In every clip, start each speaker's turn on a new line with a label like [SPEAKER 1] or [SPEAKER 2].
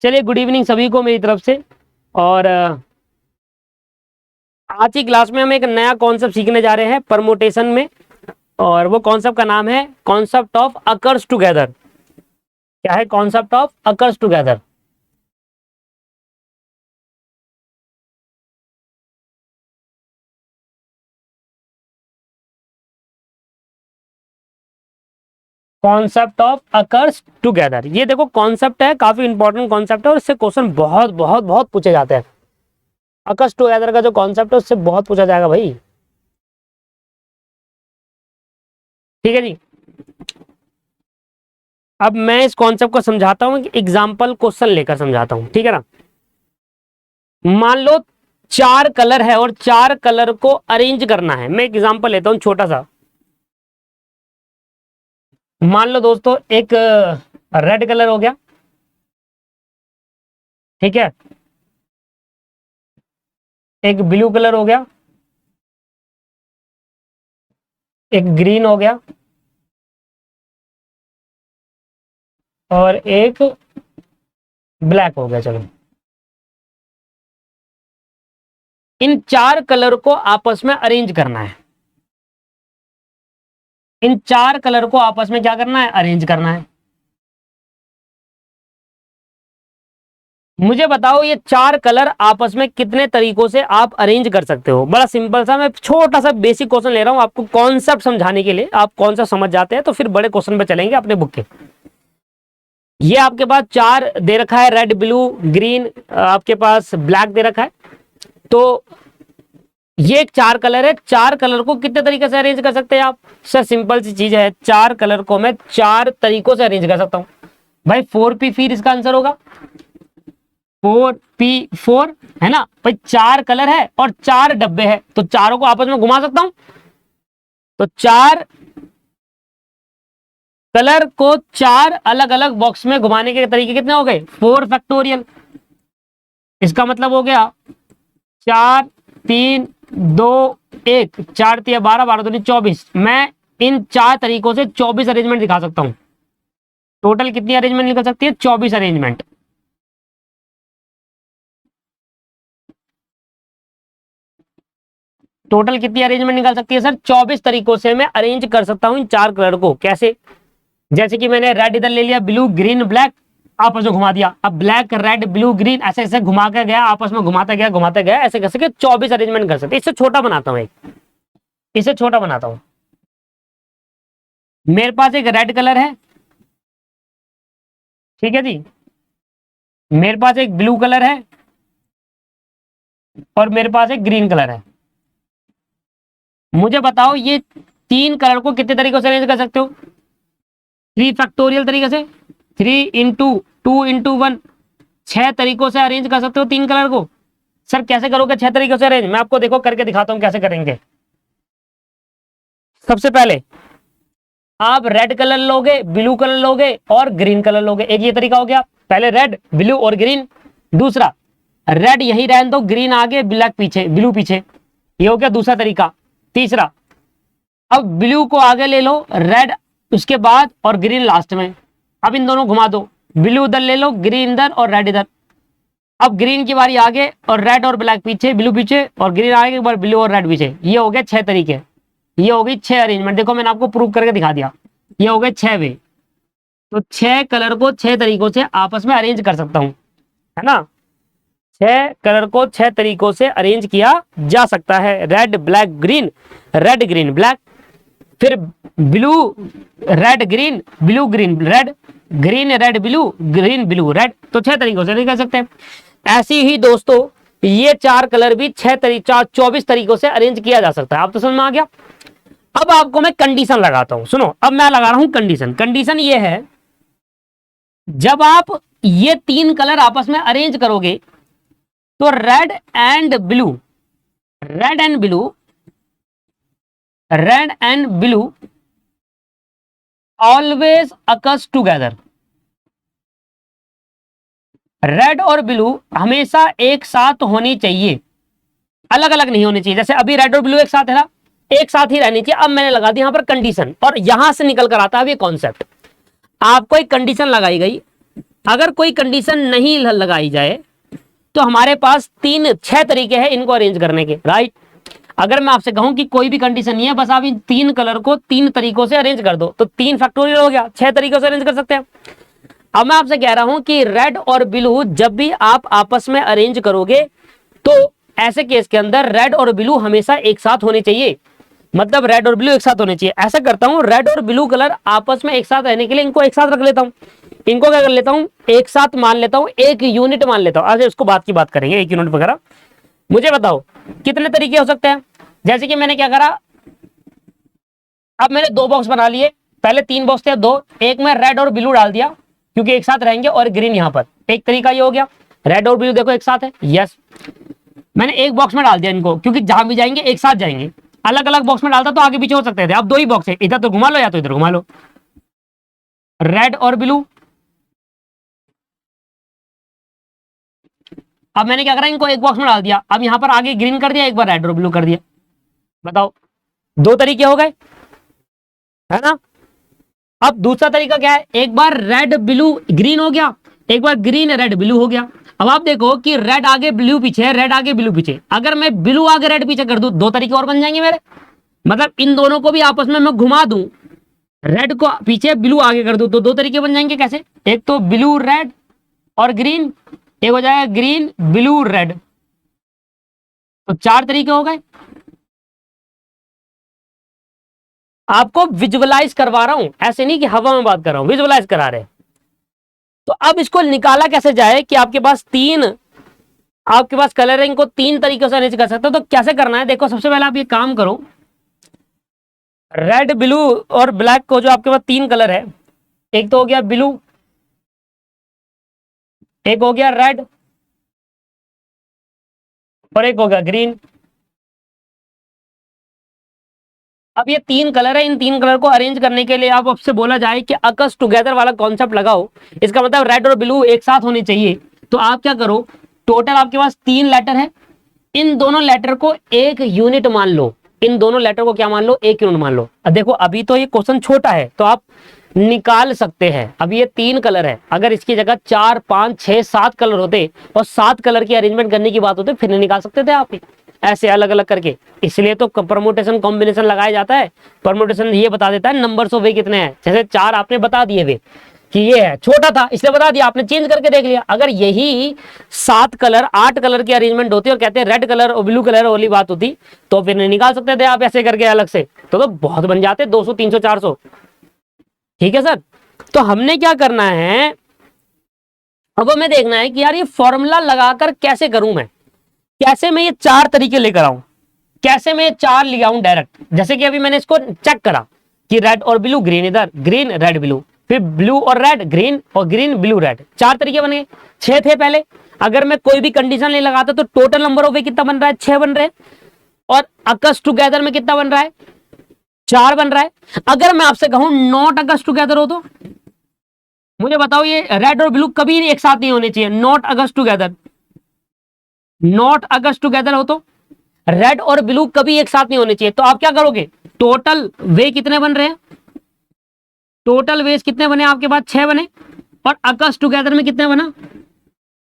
[SPEAKER 1] चलिए, good evening सभी को मेरी तरफ से। और आज की क्लास में हम एक नया कॉन्सेप्ट सीखने जा रहे हैं परमुटेशन में, और वो कॉन्सेप्ट का नाम है कॉन्सेप्ट ऑफ अकर्स टुगेदर। क्या है concept of occurs together? Concept of occurs together, ये देखो कॉन्सेप्ट है, काफी इंपॉर्टेंट कॉन्सेप्ट है और इससे क्वेश्चन बहुत बहुत बहुत पूछे जाते हैं। अकर्स टुगेदर का जो कॉन्सेप्ट है उससे बहुत पूछा जाएगा भाई। ठीक है जी। अब मैं इस कॉन्सेप्ट को समझाता हूँ, एग्जाम्पल क्वेश्चन लेकर समझाता हूँ, ठीक है ना। मान लो 4 कलर है और 4 कलर को अरेंज करना है। मैं एग्जाम्पल लेता हूं छोटा सा। मान लो दोस्तों एक रेड कलर हो गया, ठीक है, एक ब्लू कलर हो गया, एक ग्रीन हो गया और एक ब्लैक हो गया। चलो, इन 4 कलर को आपस में अरेंज करना है। इन 4 कलर को आपस में क्या करना है? अरेंज करना है। मुझे बताओ ये 4 कलर आपस में कितने तरीकों से आप अरेंज कर सकते हो? बड़ा सिंपल सा, मैं छोटा सा बेसिक क्वेश्चन ले रहा हूं आपको कॉन्सेप्ट समझाने के लिए। आप कौन सा समझ जाते हैं तो फिर बड़े क्वेश्चन पे चलेंगे अपने बुक के। ये आपके पास 4 दे रखा है, रेड ब्लू ग्रीन, आपके पास ब्लैक दे रखा है। तो ये एक 4 कलर है। 4 कलर को कितने तरीके से अरेंज कर सकते हैं आप? सर सिंपल सी चीज है, 4 कलर को मैं 4 तरीकों से अरेंज कर सकता हूं भाई। 4p, फिर इसका आंसर होगा 4p4, है ना भाई। 4 कलर है और 4 डब्बे हैं, तो चारों को आपस में घुमा सकता हूं। तो 4 कलर को 4 अलग अलग बॉक्स में घुमाने के तरीके कितने हो गए? 4 फैक्टोरियल। इसका मतलब हो गया 4 3 2 1, 4 3 12, 12 दूनी 24। मैं इन 4 तरीकों से 24 अरेंजमेंट दिखा सकता हूं। टोटल कितनी अरेंजमेंट निकल सकती है? 24 अरेंजमेंट। टोटल कितनी अरेंजमेंट निकल सकती है सर? 24 तरीकों से मैं अरेंज कर सकता हूं इन 4 कलर को। कैसे? जैसे कि मैंने रेड इधर ले लिया, ब्लू ग्रीन ब्लैक आपस में घुमा दिया। अब ब्लैक रेड ब्लू ग्रीन ऐसे ऐसे घुमा के गया, आपस में घुमाता गया, ऐसे कैसे 24 अरेंजमेंट कर सकते। इससे छोटा बनाता हूं, इसे छोटा बनाता हूं। मेरे पास एक रेड कलर है, ठीक है जी। मेरे पास एक ब्लू कलर है और मेरे पास एक ग्रीन कलर है। मुझे बताओ ये 3 कलर को कितने तरीकों से अरेंज कर सकते हो? 3 फैक्टोरियल तरीके से, 3 इंटू 2 इंटू 1, 6 तरीकों से अरेंज कर सकते हो 3 कलर को। सर कैसे करोगे 6 तरीकों से अरेंज? मैं आपको देखो करके दिखाता हूं कैसे करेंगे। सबसे पहले आप रेड कलर लोगे, ब्लू कलर लोगे और ग्रीन कलर लोगे। एक ये तरीका हो गया, पहले रेड ब्लू और ग्रीन। दूसरा, रेड यही रहने दो, ग्रीन आगे ब्लैक पीछे, ब्लू पीछे। ये हो गया दूसरा तरीका। तीसरा, अब ब्लू को आगे ले लो, रेड उसके बाद और ग्रीन लास्ट में। अब इन दोनों घुमा दो, ब्लू इधर ले लो, ग्रीन इधर और रेड इधर। अब ग्रीन की बारी आगे और रेड और ब्लैक पीछे, ब्लू पीछे और ग्रीन आगे, एक बार ब्लू और रेड पीछे। ये हो गए 6 तरीके। ये हो गई 6 अरेंजमेंट। देखो मैंने आपको प्रूव करके दिखा दिया। ये हो गए 6 वे। तो 6 कलर को 6 तरीकों से आपस में अरेंज कर सकता हूं, है ना। 6 कलर को 6 तरीकों से अरेंज किया जा सकता है। Red black green, red green black, फिर blue red green, blue green red, green red blue, green blue red. तो 6 तरीकों से कर सकते हैं। ऐसी ही दोस्तों ये 4 कलर भी 24 तरीकों से अरेंज किया जा सकता है। आप तो समझ में आ गया। अब आपको मैं कंडीशन लगाता हूं, सुनो। अब मैं लगा रहा हूं कंडीशन। कंडीशन ये है, जब आप ये 3 कलर आपस में अरेंज करोगे तो red and blue, red and blue, red and blue always occurs together. Red और ब्लू हमेशा एक साथ होनी चाहिए, अलग अलग नहीं होनी चाहिए। जैसे अभी रेड और ब्लू एक साथ है ना, एक साथ ही रहनी चाहिए। अब मैंने लगा दिया यहां पर कंडीशन, और यहां से निकल कर आता है ये कॉन्सेप्ट। आपको एक कंडीशन लगाई गई, अगर कोई कंडीशन नहीं लगाई जाए तो हमारे पास 6 तरीके हैं इनको अरेंज करने के, राइट। अगर मैं आपसे कहूं कि कोई भी कंडीशन नहीं है, बस आप इन 3 कलर को 3 तरीकों से अरेंज कर दो, तो 3 फैक्टोरियल हो गया, 6 तरीकों से अरेंज कर सकते हैं। अब मैं आपसे कह रहा हूं कि रेड और ब्लू जब भी आप आपस में अरेंज करोगे तो ऐसे केस के अंदर रेड और ब्लू हमेशा एक साथ होने चाहिए, मतलब रेड और ब्लू एक साथ होने चाहिए। ऐसा करता हूं, रेड और ब्लू कलर आपस में एक साथ रहने के लिए इनको एक साथ रख लेता हूं। इनको क्या कर लेता हूं, एक साथ मान लेता हूं, एक यूनिट मान लेता हूं। आज इसको बात की बात करेंगे, एक यूनिट वगैरह। मुझे बताओ कितने तरीके हो सकते हैं। जैसे कि मैंने क्या करा, अब मैंने 2 बॉक्स बना लिए, पहले 3 बॉक्स थे 2, एक में रेड और ब्लू डाल दिया क्योंकि एक साथ रहेंगे, और ग्रीन यहां पर। एक तरीका ये हो गया, रेड और ब्लू देखो एक साथ है, यस। मैंने एक बॉक्स में डाल दिया इनको क्योंकि जहां भी जाएंगे एक साथ जाएंगे। अलग अलग बॉक्स में डालता तो आगे पीछे हो सकते थे। अब 2 ही बॉक्स है, इधर तो घुमा लो या तो इधर घुमा लो, रेड और ब्लू। अब मैंने क्या करा, इनको एक बॉक्स में डाल दिया। अब यहां पर आगे ग्रीन कर दिया, एक बार रेड और ब्लू कर दिया। बताओ 2 तरीके हो गए, है ना। अब दूसरा तरीका क्या है, एक बार रेड ब्लू ग्रीन हो गया, एक बार ग्रीन रेड ब्लू हो गया। अब आप देखो कि रेड आगे ब्लू पीछे है, रेड आगे ब्लू पीछे। अगर मैं ब्लू आगे रेड पीछे कर दूं, 2 तरीके और बन जाएंगे मेरे। मतलब इन दोनों को भी आपस में मैं घुमा दूं, रेड को पीछे ब्लू आगे कर दूं, तो 2 तरीके बन जाएंगे। कैसे, एक तो ब्लू रेड और ग्रीन, एक हो जाएगा ग्रीन ब्लू रेड, तो 4 तरीके हो गए। आपको विजुअलाइज करवा रहा हूं, ऐसे नहीं कि हवा में बात कर रहा हूं, विजुअलाइज करा रहे हैं। तो अब इसको निकाला कैसे जाए कि आपके पास कलरिंग को 3 तरीकों से अरेंज कर सकते हो। तो कैसे करना है, देखो सबसे पहले आप ये काम करो, रेड ब्लू और ब्लैक को, जो आपके पास 3 कलर है, एक तो हो गया ब्लू, एक हो गया रेड और एक हो गया ग्रीन। अब ये 3 कलर है, इन 3 कलर को अरेंज करने के लिए आप आपसे बोला जाए कि अकस टुगेदर वाला कॉन्सेप्ट लगाओ, इसका मतलब रेड और ब्लू एक साथ होने चाहिए। तो आप क्या करो, टोटल आपके पास 3 लेटर है, इन दोनों लेटर को एक यूनिट मान लो। इन दोनों लेटर को क्या मान लो, एक यूनिट मान लो। अब देखो अभी तो ये क्वेश्चन छोटा है तो आप निकाल सकते हैं। अब ये 3 कलर है, अगर इसकी जगह 4 5 6 7 कलर होते और 7 कलर की अरेंजमेंट करने की बात होती फिर नहीं निकाल सकते थे आप ऐसे अलग अलग करके। इसलिए तो परमुटेशन कॉम्बिनेशन लगाया जाता है। परमुटेशन ये बता देता है नंबर्स ऑफ वे कितने हैं। जैसे 4 आपने बता दिए वे कि ये है, छोटा था इसलिए बता दिया, आपने चेंज करके देख लिया। अगर यही 7 कलर 8 कलर की अरेंजमेंट होती और कहते हैं रेड कलर और ब्लू कलर वाली बात होती तो फिर नहीं निकाल सकते थे आप ऐसे करके अलग से। तो बहुत बन जाते 200 300 400। ठीक है सर, तो हमने क्या करना है, अब हमें देखना है कि यार ये फॉर्मूला लगाकर कैसे करूं मैं, कैसे मैं ये 4 तरीके लेकर आऊं, कैसे मैं 4 ले आऊं डायरेक्ट। जैसे कि अभी मैंने इसको चेक करा कि रेड और ब्लू, ग्रीन इधर, ग्रीन रेड ब्लू, फिर ब्लू और रेड, ग्रीन और ग्रीन ब्लू रेड, 4 तरीके बने। 6 थे पहले। अगर मैं कोई भी कंडीशन नहीं लगाता तो टोटल नंबर ऑफ वे कितना बन रहा है, 6 बन रहे हैं। और अकस टुगेदर में कितना बन रहा है, 4 बन रहा है। अगर मैं आपसे कहूं नॉट अगस्त टुगेदर हो तो मुझे बताओ ये रेड और ब्लू कभी एक साथ नहीं होने चाहिए। Not August together, not August together हो तो रेड और ब्लू कभी एक साथ नहीं होने चाहिए। तो आप क्या करोगे, टोटल वे कितने बन रहे हैं, टोटल वेज कितने बने आपके पास, 6 बने। और अगस्त टुगेदर में कितने बना,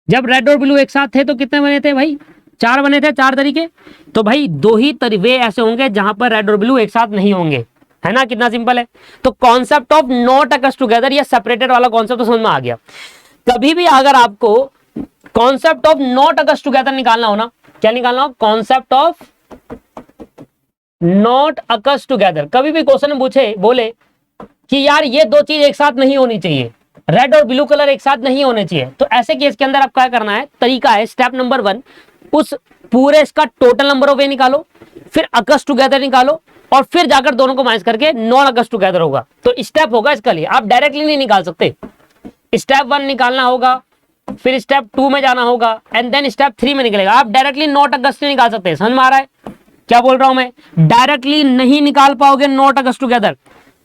[SPEAKER 1] जब रेड और ब्लू एक साथ थे तो कितने बने थे भाई, 4 बने थे, 4 तरीके। तो भाई 2 ही वे ऐसे होंगे जहां पर रेड और ब्लू एक साथ नहीं होंगे, है ना। कितना सिंपल है। तो concept of not August together या सेपरेटेड वाला कॉन्सेप्ट तो समझ में आ गया। कभी भी अगर आपको concept of not August together निकालना हो ना, क्या निकालना हो, concept of not August together. कभी भी क्वेश्चन में पूछे बोले कि यार ये 2 चीज एक साथ नहीं होनी चाहिए, रेड और ब्लू कलर एक साथ नहीं होने चाहिए, तो ऐसे केस के अंदर आप क्या करना है, तरीका है स्टेप नंबर 1, उस पूरे इसका टोटल नंबर ऑफ वे निकालो, फिर अगस्त टुगेदर निकालो और फिर जाकर दोनों को माइनस करके नॉन अगस्त टुगेदर होगा। तो स्टेप होगा इसका लिए, आप डायरेक्टली नहीं निकाल सकते। स्टेप 1 निकालना होगा, फिर स्टेप 2 में जाना होगा एंड देन स्टेप 3 में निकलेगा। आप डायरेक्टली नॉट अगस्त नहीं निकाल सकते। समझ में आ रहा है क्या बोल रहा हूं मैं, डायरेक्टली नहीं निकाल पाओगे नॉट अगस्त टुगेदर।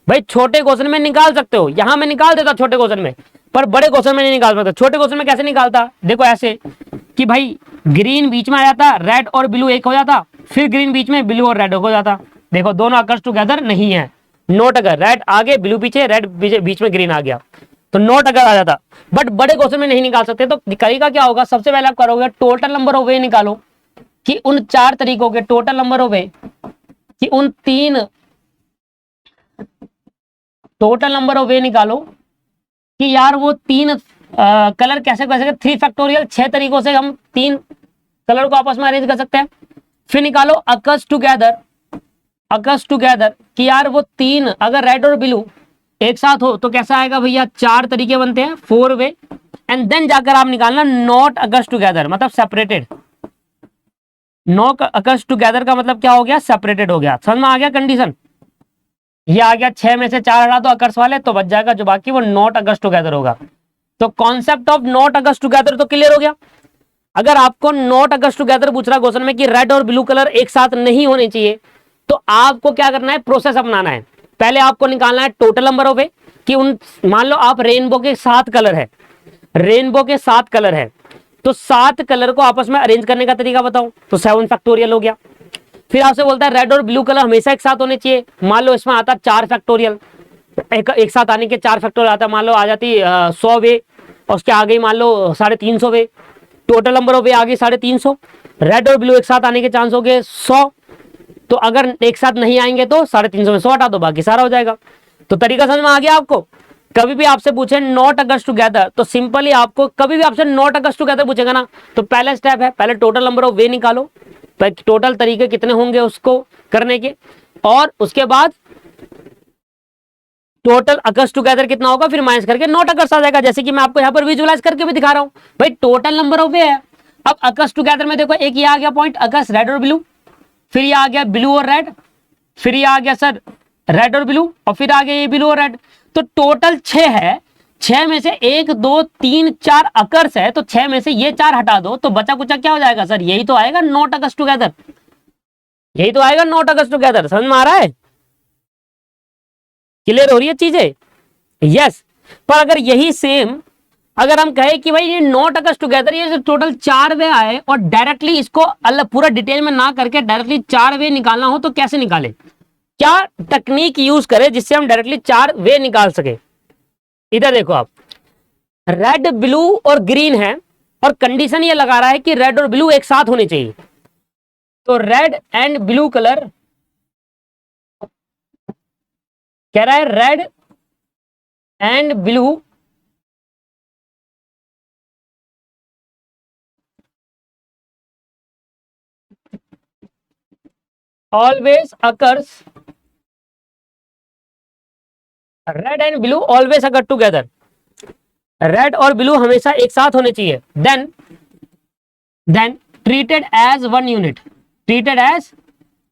[SPEAKER 1] भाई छोटे क्वेश्चन में निकाल सकते हो, यहां मैं निकाल देता छोटे क्वेश्चन में, पर बड़े क्वेश्चन में नहीं निकाल सकता। छोटे क्वेश्चन में कैसे निकालता, देखो ऐसे कि भाई ग्रीन बीच में आ जाता, रेड और ब्लू एक हो जाता, फिर ग्रीन बीच में, ब्लू और रेड हो जाता। देखो दोनों अगस्त टुगेदर नहीं है, नॉट अगर रेड आगे ब्लू पीछे, रेड बीच में ग्रीन आ गया। तो नॉट अगर आ जाता, बट बड़े क्वेश्चन में नहीं निकाल सकते। तो तरीका क्या होगा, सबसे पहले आप करोगे टोटल नंबर ऑफ वे निकालो कि उन 4 तरीकों के टोटल नंबर ऑफ वे कि उन 3 टोटल नंबर ऑफ वे निकालो कि यार वो 3 कलर कैसे कैसे 3 फैक्टोरियल 6 तरीकों से हम 3 कलर को आपस में अरेंज कर सकते हैं। फिर निकालो अकर्स टुगेदर कि यार वो 3 अगर रेड और ब्लू एक साथ हो तो कैसा आएगा भैया, 4 तरीके बनते हैं, 4 वे। एंड देन जाकर आप निकालना नॉट अकर्स टुगेदर, मतलब सेपरेटेड। नॉट अकर्स टुगेदर का मतलब क्या हो गया, सेपरेटेड हो गया। समझ में आ गया कंडीशन। ये आ गया 6 में से 4 हटा दो अकर्स वाले, तो बच जाएगा जो बाकी वो नॉट अकर्स टुगेदर होगा। तो concept of not occurs together तो क्लियर हो गया। अगर आपको नॉट अकर्स टुगेदर पूछ रहा क्वेश्चन में कि रेड और ब्लू कलर एक साथ नहीं होने चाहिए, तो आपको क्या करना है, प्रोसेस अपनाना है। पहले आपको निकालना है टोटल नंबर ऑफ वे कि उन, मान लो आप रेनबो के 7 कलर है, रेनबो के 7 कलर है, तो 7 कलर को आपस में अरेंज करने का तरीका बताओ, तो 7 फैक्टोरियल हो गया। फिर आपसे बोलता है रेड और ब्लू कलर हमेशा एक साथ होने चाहिए, मान लो इसमें आता 4 फैक्टोरियल, एक साथ आने के 4 फैक्टोरियल आता, मान लो आ जाती 100 वे, और उसके आगे मान लो 350 वे, टोटल नंबर ऑफ वे आ गई 350। रेड और ब्लू एक साथ आने के चांस हो गए 100, तो अगर एक साथ नहीं आएंगे तो 350 में 100 हटा दो, बाकी सारा हो जाएगा। तो तरीका समझ में आ गया आपको। कभी भी आपसे पूछे नॉट अकर्स टुगेदर, तो सिंपली आपको कभी भी आपसे नॉट अकर्स टुगेदर पूछेगा ना, तो पहला स्टेप है पहले टोटल नंबर ऑफ वे निकालो, टोटल तरीके कितने होंगे उसको करने के, और उसके बाद टोटल अकर्स टुगेदर कितना होगा, फिर माइनस करके नॉट अकर्स आ जाएगा। जैसे कि मैं आपको यहाँ पर विजुअलाइज करके भी दिखा रहा हूं भाई, टोटल नंबर ऑफ वे है। अब अकर्स टुगेदर में देखो, एक ये आ गया पॉइंट अकर्स रेड और ब्लू, फिर ये आ गया ब्लू और रेड, फिर ये आ गया सर रेड और ब्लू, और फिर आ गया ये ब्लू और रेड। तो टोटल 6 है, 6 में से 1 2 3 4 अकर्स है, तो 6 में से ये 4 हटा दो, तो बचा कुचा क्या हो जाएगा सर, यही तो आएगा नॉट अकर्स टुगेदर, यही तो आएगा नॉट अकर्स टुगेदर। समझ में आ रहा है, क्लियर हो रही है चीजें? यस। पर अगर यही सेम अगर हम कहें कि भाई ये नॉट अकर्स टुगेदर, ये टोटल 4 वे आए और डायरेक्टली इसको अलग पूरा डिटेल में ना करके डायरेक्टली 4 वे निकालना हो, तो कैसे निकाले, क्या टेक्निक यूज करें जिससे हम डायरेक्टली 4 वे निकाल सके। इधर देखो आप, रेड ब्लू और ग्रीन है, और कंडीशन ये लगा रहा है कि रेड और ब्लू एक साथ होने चाहिए। तो रेड एंड ब्लू कलर कह रहा है, red and blue always occurs, red and blue always occur together, red और ब्लू हमेशा एक साथ होने चाहिए। Then treated as 1 unit, treated as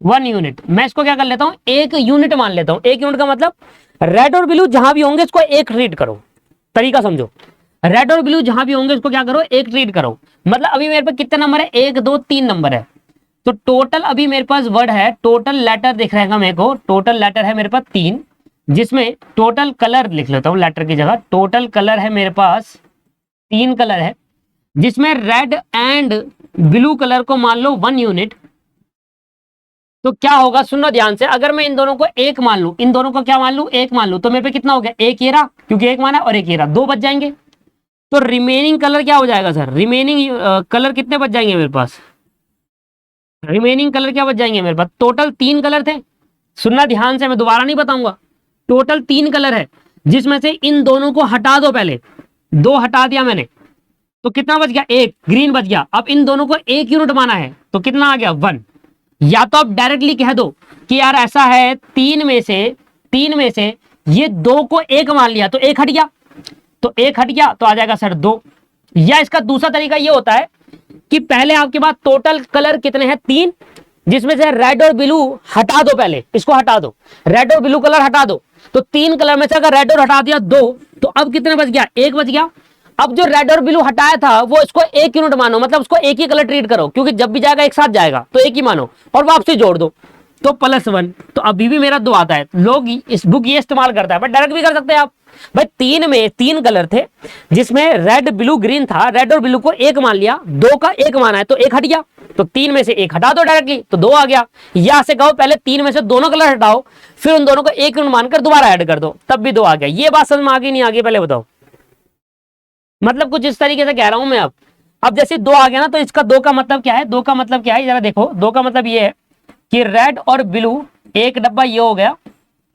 [SPEAKER 1] 1 unit. मैं इसको क्या कर लेता हूं, एक यूनिट मान लेता हूं। एक यूनिट का मतलब रेड और ब्लू जहां भी होंगे इसको एक ट्रीट करो। तरीका समझो, रेड और ब्लू जहां भी होंगे इसको क्या करो, एक ट्रीट करो। मतलब अभी मेरे पास कितने नंबर है, 1 2 3 नंबर है, तो टोटल अभी मेरे पास वर्ड है, टोटल लेटर दिख रहेगा मेरे को, टोटल लेटर है मेरे पास 3, जिसमें टोटल कलर लिख लेता हूं लेटर की जगह, टोटल कलर है मेरे पास 3 कलर है, जिसमें रेड एंड ब्लू कलर को मान लो 1 यूनिट। तो क्या होगा, सुनो ध्यान से, अगर मैं इन दोनों को एक मान लूं, इन दोनों को क्या मान लूं, एक मान लूं, तो मेरे पे कितना हो गया, एक ये रहा, क्योंकि एक माना, और एक ये रहा, 2 बच जाएंगे। तो रिमेनिंग कलर क्या हो जाएगा सर, रिमेनिंग कलर कितने बच जाएंगे मेरे पास, रिमेनिंग कलर क्या बच जाएंगे मेरे पास, टोटल 3 कलर थे। सुनना ध्यान से, मैं दोबारा नहीं बताऊंगा, टोटल 3 कलर है, जिसमें से इन दोनों को हटा दो, पहले 2 हटा दिया मैंने, तो कितना बच गया, 1 ग्रीन बच गया। अब इन दोनों को 1 यूनिट माना है, तो कितना आ गया, 1। या तो आप डायरेक्टली कह दो कि यार ऐसा है, 3 में से ये 2 को 1 मान लिया, तो 1 हट गया, तो 1 हट गया, तो आ जाएगा सर 2। या इसका दूसरा तरीका ये होता है कि पहले आपके पास टोटल कलर कितने हैं, 3, जिसमें से रेड और ब्लू हटा दो, पहले इसको हटा दो, रेड और ब्लू कलर हटा दो, तो 3 कलर में से अगर रेड और हटा दिया 2, तो अब कितने बच गया, 1 बच गया। अब जो रेड और ब्लू हटाया था वो इसको 1 यूनिट मानो, मतलब उसको एक ही कलर ट्रीट करो, क्योंकि जब भी जाएगा एक साथ जाएगा, तो 1 ही मानो, और वापसी जोड़ दो, तो +1। तो अभी भी मेरा 2 आता है। लोग इस बुक ये इस्तेमाल करता है, बट डायरेक्ट भी कर सकते हैं आप। भाई 3 में 3 कलर थे, जिसमें रेड ब्लू ग्रीन था, रेड और ब्लू को 1 मान लिया, 2 का 1 माना है, तो 1 हट गया, तो 3 में से 1 हटा दो डायरेक्टली, तो 2 आ गया। या से कहो पहले 3 में से दोनों कलर हटाओ, फिर उन दोनों को 1 यूनिट मानकर दोबारा ऐड कर दो, तब भी 2 आ गया। ये बात समझ में आ गई नहीं आ गई, पहले बताओ। मतलब कुछ इस तरीके से कह रहा हूं मैं। अब जैसे 2 आ गया ना, तो इसका 2 का मतलब क्या है, 2 का मतलब क्या है जरा देखो। 2 का मतलब ये है कि रेड और ब्लू एक डब्बा ये हो गया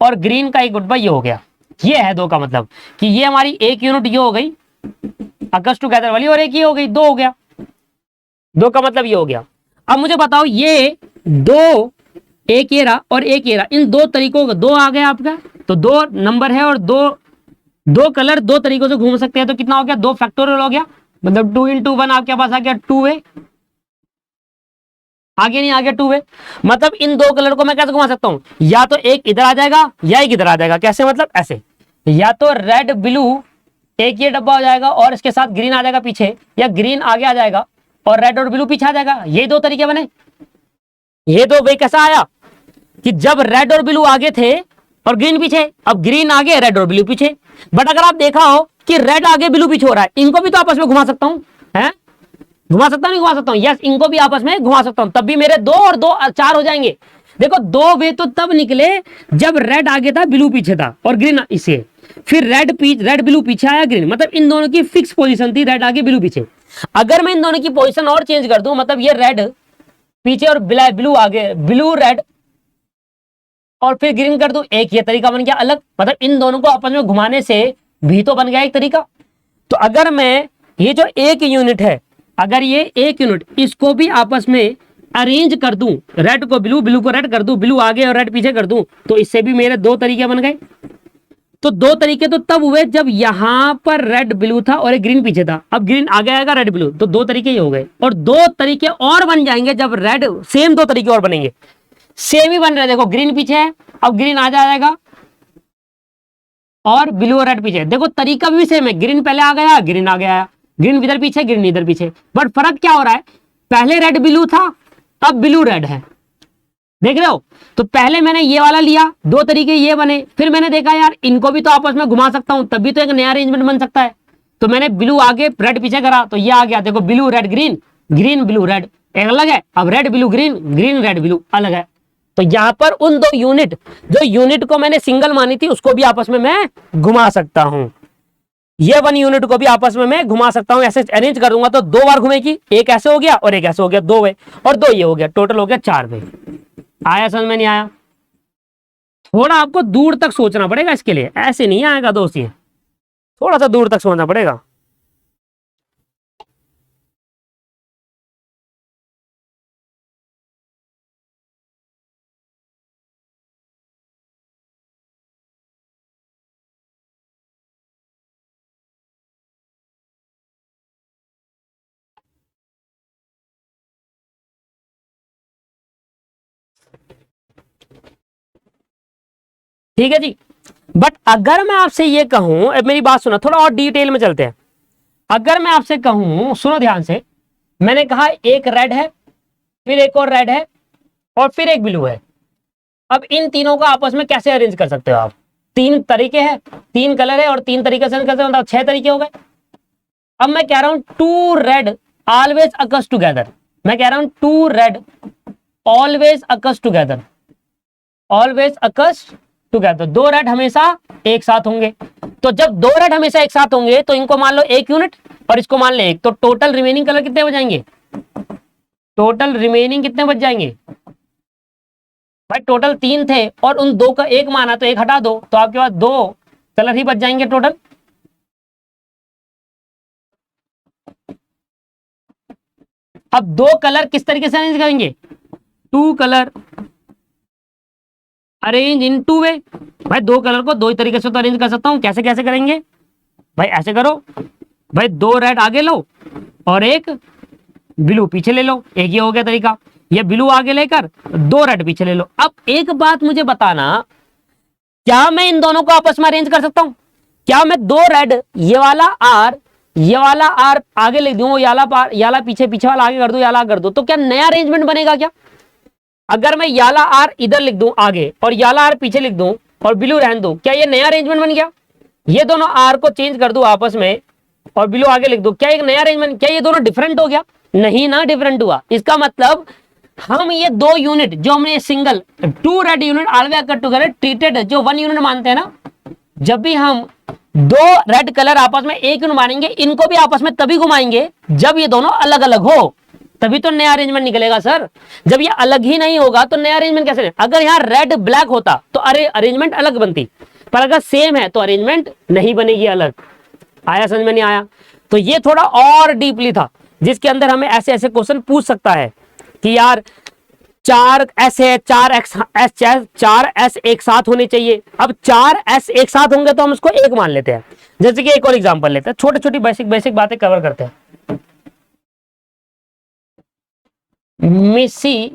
[SPEAKER 1] और ग्रीन का एक डब्बा ये हो गया। ये है 2 का मतलब कि ये हमारी एक यूनिट ये हो गई अकस्ट टुगेदर वाली, और एक ये हो गई, 2 हो गया। 2 का मतलब ये हो गया। अब मुझे बताओ ये 2, एक ये रहा और एक ये रहा, इन 2 तरीकों का 2 आ गया आपका, तो 2 नंबर है और 2 कलर 2 तरीकों से घूम सकते हैं, तो कितना हो गया, 2 फैक्टोरियल हो गया। मतलब 2 into 1 आपके पास आ गया 2 आगे नहीं आ गया 2 मतलब इन 2 कलर को मैं कैसे घुमा सकता हूं, या तो एक इधर आ जाएगा या एक इधर आ जाएगा। कैसे मतलब ऐसे, या तो रेड ब्लू एक ये डब्बा हो जाएगा और इसके साथ ग्रीन आ जाएगा पीछे, या ग्रीन आगे आ जाएगा और रेड और ब्लू पीछे आ जाएगा। ये 2 तरीके बने। ये 2 वे कैसा आया कि जब रेड और ब्लू आगे थे और ग्रीन पीछे, अब ग्रीन आगे रेड और ब्लू पीछे। बट अगर आप देखा हो कि रेड आगे ब्लू पीछे हो रहा है, इनको भी तो आपस में घुमा सकता हूं, है घुमा सकता हूं नहीं घुमा सकता हूं, यस इनको भी आपस में घुमा सकता हूं, तब भी मेरे 2 और 2 4 हो जाएंगे। देखो 2 वे तो तब निकले जब रेड आगे था ब्लू पीछे था और ग्रीन इसे, फिर रेड ब्लू पीछे आया ग्रीन, मतलब इन दोनों की फिक्स पोजीशन थी, रेड आगे ब्लू पीछे। अगर मैं इन दोनों की पोजीशन और चेंज कर दूं, मतलब ये रेड पीछे और ब्लू आगे, ब्लू रेड और फिर ग्रीन कर दूं, एक ये तरीका बन गया अलग। मतलब इन दोनों को आपस में घुमाने से भी तो बन गया एक तरीका। तो अगर मैं ये जो एक यूनिट है, अगर ये एक यूनिट इसको भी आपस में अरेंज कर दूं, रेड को ब्लू, ब्लू को रेड कर दूं, ब्लू आगे और रेड पीछे कर दूं, तो इससे भी मेरे 2 तरीके बन गए। तो 2 तरीके तो तब हुए जब यहां पर रेड ब्लू था और एक ग्रीन पीछे था, अब ग्रीन आगे आएगा रेड ब्लू, तो 2 तरीके ही हो गए। और 2 तरीके और बन जाएंगे जब रेड, सेम 2 तरीके और बनेंगे, सेम ही बन रहे। देखो ग्रीन पीछे है, अब ग्रीन आ जाएगा और ब्लू और रेड पीछे। देखो तरीका भी सेम है, ग्रीन पहले आ गया, ग्रीन आ गया, ग्रीन इधर पीछे, ग्रीन इधर पीछे, बट फर्क क्या हो रहा है, पहले रेड ब्लू था, अब ब्लू रेड है। देख रहे हो, तो पहले मैंने ये वाला लिया, 2 तरीके ये बने, फिर मैंने देखा यार इनको भी तो आपस में घुमा सकता हूं, तभी तो एक नया अरेंजमेंट बन सकता है। तो मैंने ब्लू आगे रेड पीछे करा, तो ये आ गया। देखो blue red green, green blue red एक अलग है, अब red blue green, green red blue अलग है। तो यहां पर उन 2 यूनिट, जो यूनिट को मैंने सिंगल मानी थी, उसको भी आपस में मैं घुमा सकता हूं। ये 1 यूनिट को भी आपस में मैं घुमा सकता हूं, ऐसे अरेंज कर दूंगा तो 2 बार घुमेगी, एक ऐसे हो गया और एक ऐसे हो गया, 2 वे, और 2 ये हो गया, टोटल हो गया 4 वे। आया समझ में नहीं आया? थोड़ा आपको दूर तक सोचना पड़ेगा इसके लिए, ऐसे नहीं आएगा दोस्त, ये थोड़ा सा दूर तक सोचना पड़ेगा। ठीक है जी। बट अगर मैं आपसे ये कहूं, अब मेरी बात सुनो, थोड़ा और डिटेल में चलते हैं। अगर मैं आपसे कहूं, सुनो ध्यान से, मैंने कहा एक रेड है, फिर एक और रेड है, और फिर एक ब्लू है। अब इन तीनों को आपस में कैसे अरेंज कर सकते हो आप? 3 तरीके हैं, 3 कलर है और 3 तरीके से करते हो, मतलब 6 तरीके हो गए। अब मैं कह रहा हूं 2 रेड ऑलवेज अकर्स टुगेदर, मैं कह रहा हूं 2 red always occurs together, always occurs together, 2 red हमेशा एक साथ होंगे। तो जब 2 रेड हमेशा एक साथ होंगे, तो इनको मान लो 1 यूनिट और इसको मान लो 1, तो टोटल रिमेनिंग कलर कितने हो जाएंगे? टोटल रिमेनिंग कितने बच जाएंगे भाई? टोटल 3 थे और उन 2 का 1 माना, तो 1 हटा दो, तो आपके पास 2 कलर ही बच जाएंगे टोटल। अब 2 कलर किस तरीके से अरेंज करेंगे? 2 कलर अरेंज इन 2 वे। भाई 2 कलर को 2 ही तरीके से तो अरेंज कर सकता हूं, कैसे कैसे करेंगे भाई? ऐसे करो भाई, 2 रेड आगे लो और 1 ब्लू पीछे ले लो, एक ये हो गया तरीका। ये ब्लू आगे लेकर 2 रेड पीछे ले लो। अब एक बात मुझे बताना, क्या मैं इन दोनों को आपस में अरेंज कर सकता हूं? क्या मैं 2 रेड, ये वाला आर, ये वाला आर आगे लिख दूं, याला पीछे, पीछे वाला आगे कर दूं, याला कर दूं, तो क्या नया अरेंजमेंट बनेगा क्या? अगर मैं याला आर इधर लिख दूं आगे और याला आर पीछे लिख दूं और ब्लू रहने दूं, क्या ये नया अरेंजमेंट बन गया? ये दोनों आर को चेंज कर दूं आपस में और ब्लू आगे लिख दूं, क्या एक नया अरेंजमेंट? क्या ये दोनों डिफरेंट हो गया? नहीं ना, डिफरेंट हुआ। इसका मतलब हम ये 2 यूनिट जो हमने single 2 red unit always cut together treated, जो 1 यूनिट मानते हैं ना, जब भी हम दो रेड कलर आपस में एक यूनिट मानेंगे, इनको भी आपस में तभी घुमाएंगे जब ये दोनों अलग अलग हो, तभी तो नया अरेंजमेंट निकलेगा सर। जब ये अलग ही नहीं होगा तो नया अरेंजमेंट कैसे? अगर यहाँ रेड ब्लैक होता तो अरेंजमेंट अलग बनती, पर अगर सेम है तो अरेंजमेंट नहीं बनेगी अलग। आया समझ में? नहीं आया? तो ये थोड़ा और डीपली था, जिसके अंदर हमें ऐसे ऐसे क्वेश्चन पूछ सकता है कि यार 4s है, 4s एक साथ होने चाहिए। अब 4s एक साथ होंगे तो हम उसको एक मान लेते हैं। जैसे कि एक और एग्जांपल लेते हैं, छोटी छोटी बेसिक बातें कवर करते हैं। मिसी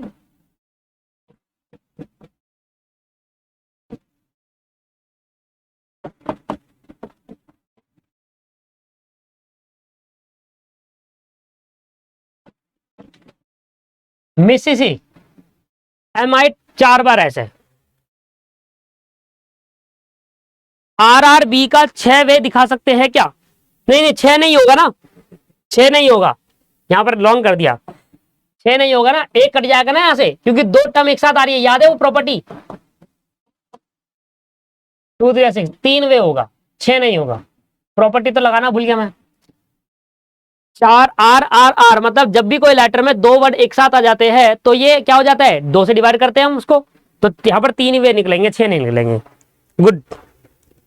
[SPEAKER 1] मिसिसी mi 4 बार ऐसे RRB का 6 वे दिखा सकते हैं क्या? नहीं नहीं 6 नहीं होगा ना, 6 नहीं होगा, यहां पर लॉन्ग कर दिया, 6 नहीं होगा ना, एक कट जाएगा ना यहां से, क्योंकि दो टर्म एक साथ आ रही है, याद है वो प्रॉपर्टी 2 3 6, 3 वे होगा, 6 नहीं होगा। प्रॉपर्टी तो लगाना भूल गया मैं। 4 RRR मतलब जब भी कोई लेटर में दो वर्ड एक साथ आ जाते हैं तो ये क्या हो जाता है, 2 से डिवाइड करते हैं हम उसको, तो यहां पर 3 वे निकलेंगे, 6 नहीं निकलेंगे। गुड,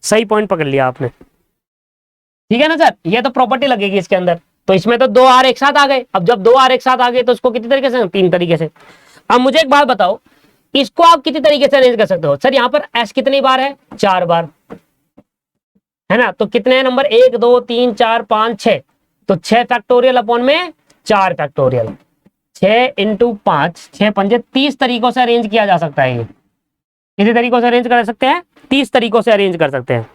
[SPEAKER 1] सही पॉइंट पकड़ लिया आपने। ठीक है ना सर, ये तो प्रॉपर्टी लगेगी इसके अंदर। तो इसमें तो 2 R एक साथ आ गए, अब जब 2 R एक साथ आ गए तो उसको कितनी तरीके से? 3 तरीके से। अब मुझे एक बात बताओ, इसको आप कितनी तरीके से अरेंज कर सकते हो? सर यहाँ पर S कितनी बार है? 4 बार है ना, तो कितने नंबर? 1 2 3 4 5 6, तो 6 फैक्टोरियल अपॉन में 4 फैक्टोरियल, 6 इंटू 5, 6 पंजे 30 तरीकों से अरेंज किया जा सकता है। ये कितने तरीकों से अरेंज कर सकते हैं? 30 तरीकों से अरेंज कर सकते हैं।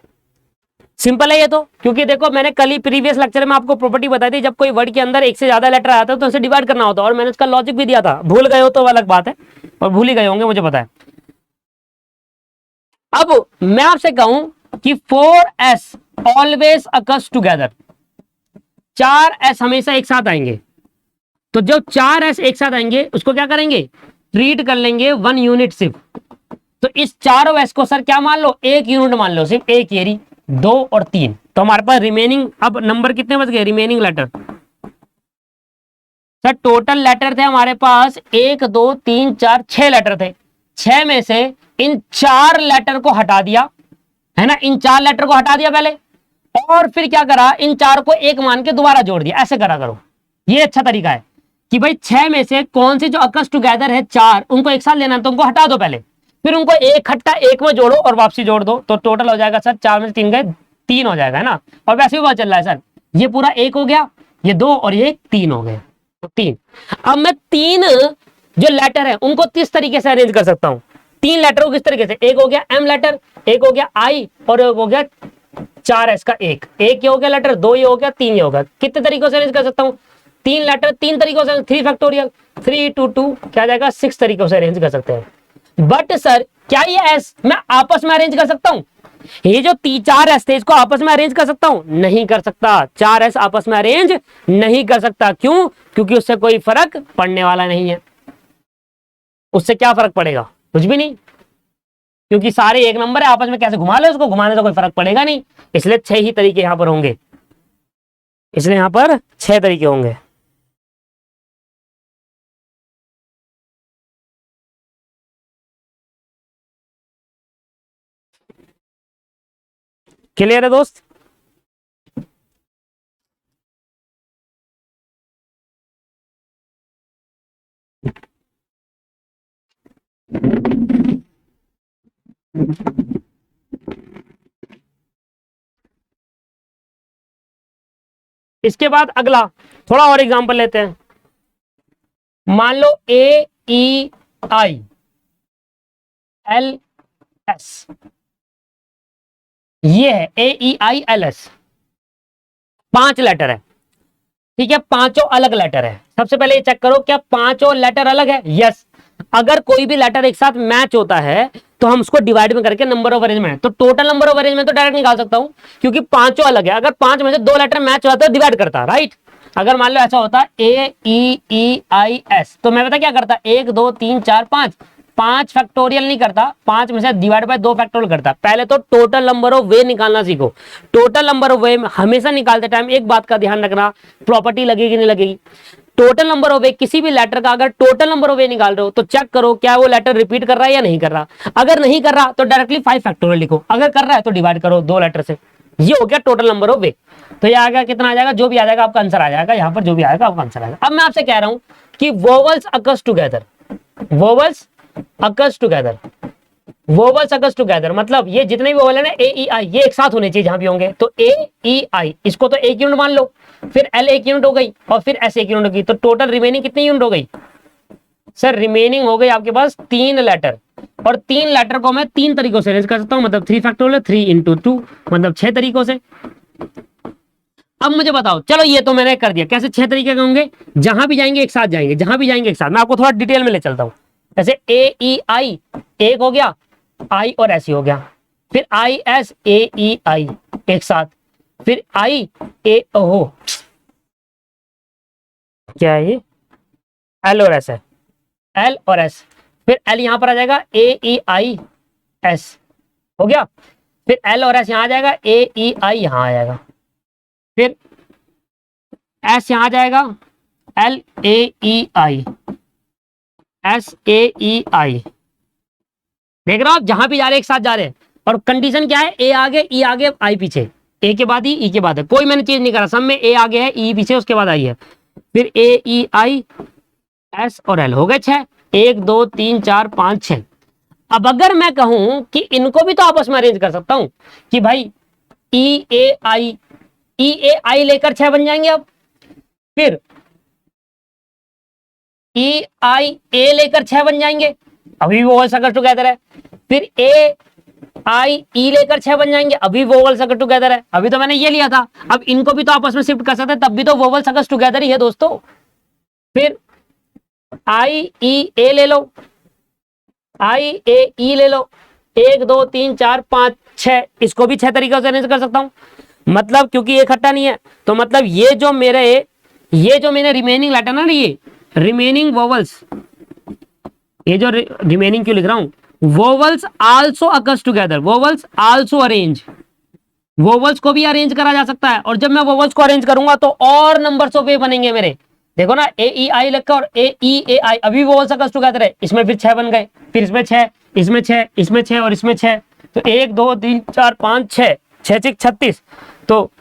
[SPEAKER 1] सिंपल है ये तो, क्योंकि देखो मैंने कल ही प्रीवियस लेक्चर में आपको प्रॉपर्टी बताई थी, जब कोई वर्ड के अंदर एक से ज्यादा लेटर आता है तो उसे डिवाइड करना होता है, और मैंने इसका लॉजिक भी दिया था। भूल गए हो तो अलग बात है, और भूल ही गए होंगे मुझे पता है। अब मैं आपसे कहूं कि 4s always occurs together, 4s हमेशा एक साथ आएंगे, तो जब 4s एक साथ आएंगे उसको क्या करेंगे? ट्रीट कर लेंगे 1 यूनिट सिर्फ। तो इस चारों एस को सर क्या मान लो? 1 यूनिट मान लो, सिर्फ एक येरी, 2 और 3, तो हमारे पास रिमेनिंग अब नंबर कितने बच गए? Remaining letter sir total letter थे हमारे पास 1 2 3 4 6 लेटर थे, 6 में से इन 4 लेटर को हटा दिया, है ना, इन 4 लेटर को हटा दिया पहले, और फिर क्या करा? इन 4 को एक मान के दोबारा जोड़ दिया। ऐसे करा करो, ये अच्छा तरीका है कि भाई 6 में से कौन सी जो अकर्स टुगेदर है 4, उनको एक साथ लेना, तो उनको हटा दो पहले, फिर उनको एक खट्टा एक में जोड़ो और वापसी जोड़ दो, तो टोटल हो जाएगा सर 4 में से 3 गए, 3 हो जाएगा, है ना। और वैसे भी पता चल रहा है सर, ये पूरा 1 हो गया, ये 2 और ये 3 हो गए, तो 3। अब मैं 3 जो लेटर है उनको किस तरीके से अरेंज कर सकता हूं? 3 लेटर को किस तरीके से? एक हो गया एम लेटर, एक हो गया आई, और एक हो गया 4s का एक ये हो गया लेटर, 2 ये हो गया, 3 ये हो गया। कितने तरीकों से अरेंज कर सकता हूं? 3 लेटर 3 तरीकों से, 3 फैक्टोरियल, 3 2 2 क्या जाएगा? 6 तरीकों से अरेंज कर सकते हैं। बट सर क्या ये एस मैं आपस में अरेंज कर सकता हूं? ये जो 4s थे इसको आपस में अरेंज कर सकता हूं? नहीं कर सकता। 4s आपस में अरेंज नहीं कर सकता। क्यों? क्योंकि उससे कोई फर्क पड़ने वाला नहीं है। उससे क्या फर्क पड़ेगा? कुछ भी नहीं, क्योंकि सारे एक नंबर है, आपस में कैसे घुमा ले उसको, घुमाने से कोई फर्क पड़ेगा नहीं। इसलिए 6 ही तरीके यहां पर होंगे, इसलिए यहां पर 6 तरीके होंगे। क्लियर है दोस्त? इसके बाद अगला थोड़ा और एग्जांपल लेते हैं। मान लो AEILS, ये है AEILS, 5 लेटर है, ठीक है, पांचों अलग लेटर है। सबसे पहले ये चेक करो क्या पांचों लेटर अलग है? यस। अगर कोई भी लेटर एक साथ मैच होता है तो हम उसको डिवाइड में करके नंबर ऑफ अरेंजमेंट, तो टोटल नंबर ऑफ अरेंजमेंट तो डायरेक्ट निकाल सकता हूं, क्योंकि पांचों अलग है। अगर 5 में से 2 लेटर मैच होता है तो डिवाइड करता, राइट। अगर मान लो ऐसा होता AEEIS, तो मैं बता क्या करता? 1 2 3 4 5, 5 फैक्टोरियल नहीं करता, 5 में से डिवाइड बाय 2 फैक्टोरियल करता। पहले तो टोटल नंबर ऑफ वे निकालना सीखो। टोटल नंबर ऑफ वे में हमेशा निकालते टाइम एक बात का ध्यान रखना, प्रॉपर्टी लगेगी नहीं लगेगी। टोटल नंबर ऑफ वे, किसी भी लेटर का अगर टोटल नंबर ऑफ वे निकाल रहे हो तो चेक करो क्या वो लेटर रिपीट कर रहा है या नहीं कर रहा। अगर नहीं कर रहा तो डायरेक्टली 5 फैक्टोरियल लिखो, अगर कर रहा है तो डिवाइड करो 2 लेटर से। ये हो गया टोटल नंबर ऑफ वे। तो ये आ गया, कितना आ जाएगा, जो भी आ जाएगा आपका आंसर आ जाएगा, यहाँ पर जो भी आएगा आपका आंसर आएगा। अब मैं आपसे कह रहा हूं कि vowels occurs together, vowels occurs together, vowels occurs together मतलब ये जितने भी वोवल है ना ए ई आई, ये एक साथ होने चाहिए जहां भी होंगे। तो ए ई आई, इसको तो एक यूनिट मान लो, फिर एल एक यूनिट हो गई और फिर एस एक यूनिट हो गई। तो टोटल रिमेनिंग कितनी यूनिट हो गई सर? रिमेनिंग हो गई आपके पास 3 लेटर, और 3 लेटर को मैं 3 तरीकों से अरेंज कर सकता हूं, मतलब 3 फैक्टोरियल 3 इंटू 2 मतलब 6 तरीकों से। अब मुझे बताओ, चलो ये तो मैंने कर दिया, कैसे 6 तरीके के होंगे? जहां भी जाएंगे एक साथ जाएंगे, जहां भी जाएंगे एक साथ। मैं आपको थोड़ा डिटेल में ले चलता हूं। जैसे ए ई आई एक हो गया, आई और एस हो गया, फिर आई एस ए ई आई एक साथ, फिर आई ए ओ, क्या है ये, एल और एस है, एल और एस, फिर एल यहां पर आ जाएगा, ए ई आई एस हो गया, फिर एल और एस यहां आ जाएगा, ए ई आई यहां आ जाएगा, फिर एस यहां आ जाएगा, L A E I, S A ई आई। देख रहे हो आप, जहां भी जा रहे हैं एक साथ जा रहे हैं। और कंडीशन क्या है, ए आगे ई आगे आई पीछे, ए के बाद ई के बाद है, कोई मैंने चेंज नहीं करा, सब में ए आगे है ई पीछे उसके बाद आई है। फिर ए ई आई एस और एल हो गए 6, 1 2 3 4 5 6। अब अगर मैं कहूं कि इनको भी तो आपस में अरेंज कर सकता हूं कि भाई ई ए आई लेकर 6 बन जाएंगे। अब फिर ई आई ए लेकर 6 बन जाएंगे, अभी वोवल्स अगर टुगेदर है। फिर ए आई ई लेकर 6 बन जाएंगे, अभी वोवल्स अगर टुगेदर है। अभी तो मैंने ये लिया था, अब इनको भी तो आपस में शिफ्ट कर सकते हैं, तब भी तो वोवल्स अगर टुगेदर ही है दोस्तों। फिर आई ई ए ले लो, आई ए ई ले लो, 1 2 3 4 5 6, इसको भी 6 तरीकों से अरेंज कर सकता हूं। मतलब क्योंकि ये इकट्ठा नहीं है, तो मतलब ये जो मेरे रिमेनिंग लेटर ना, ये रिमेनिंग वोवल्स, ये जो रिमेनिंग क्यों लिख रहा हूं, vowels also occurs together, vowels also arrange, vowels को भी अरेंज करा जा सकता है। और जब मैं वोवल्स को अरेंज करूंगा तो और नंबर्स ऑफ वे बनेंगे मेरे। देखो ना, ए ई आई लिखा और ए ई ए आई, अभी वोवल्स अकर्स टुगेदर है, इसमें फिर 6 बन गए, फिर इसमें 6, इसमें 6, इसमें 6 और इसमें 6। तो 1 2 3 4 5 6, 6 6 36। तो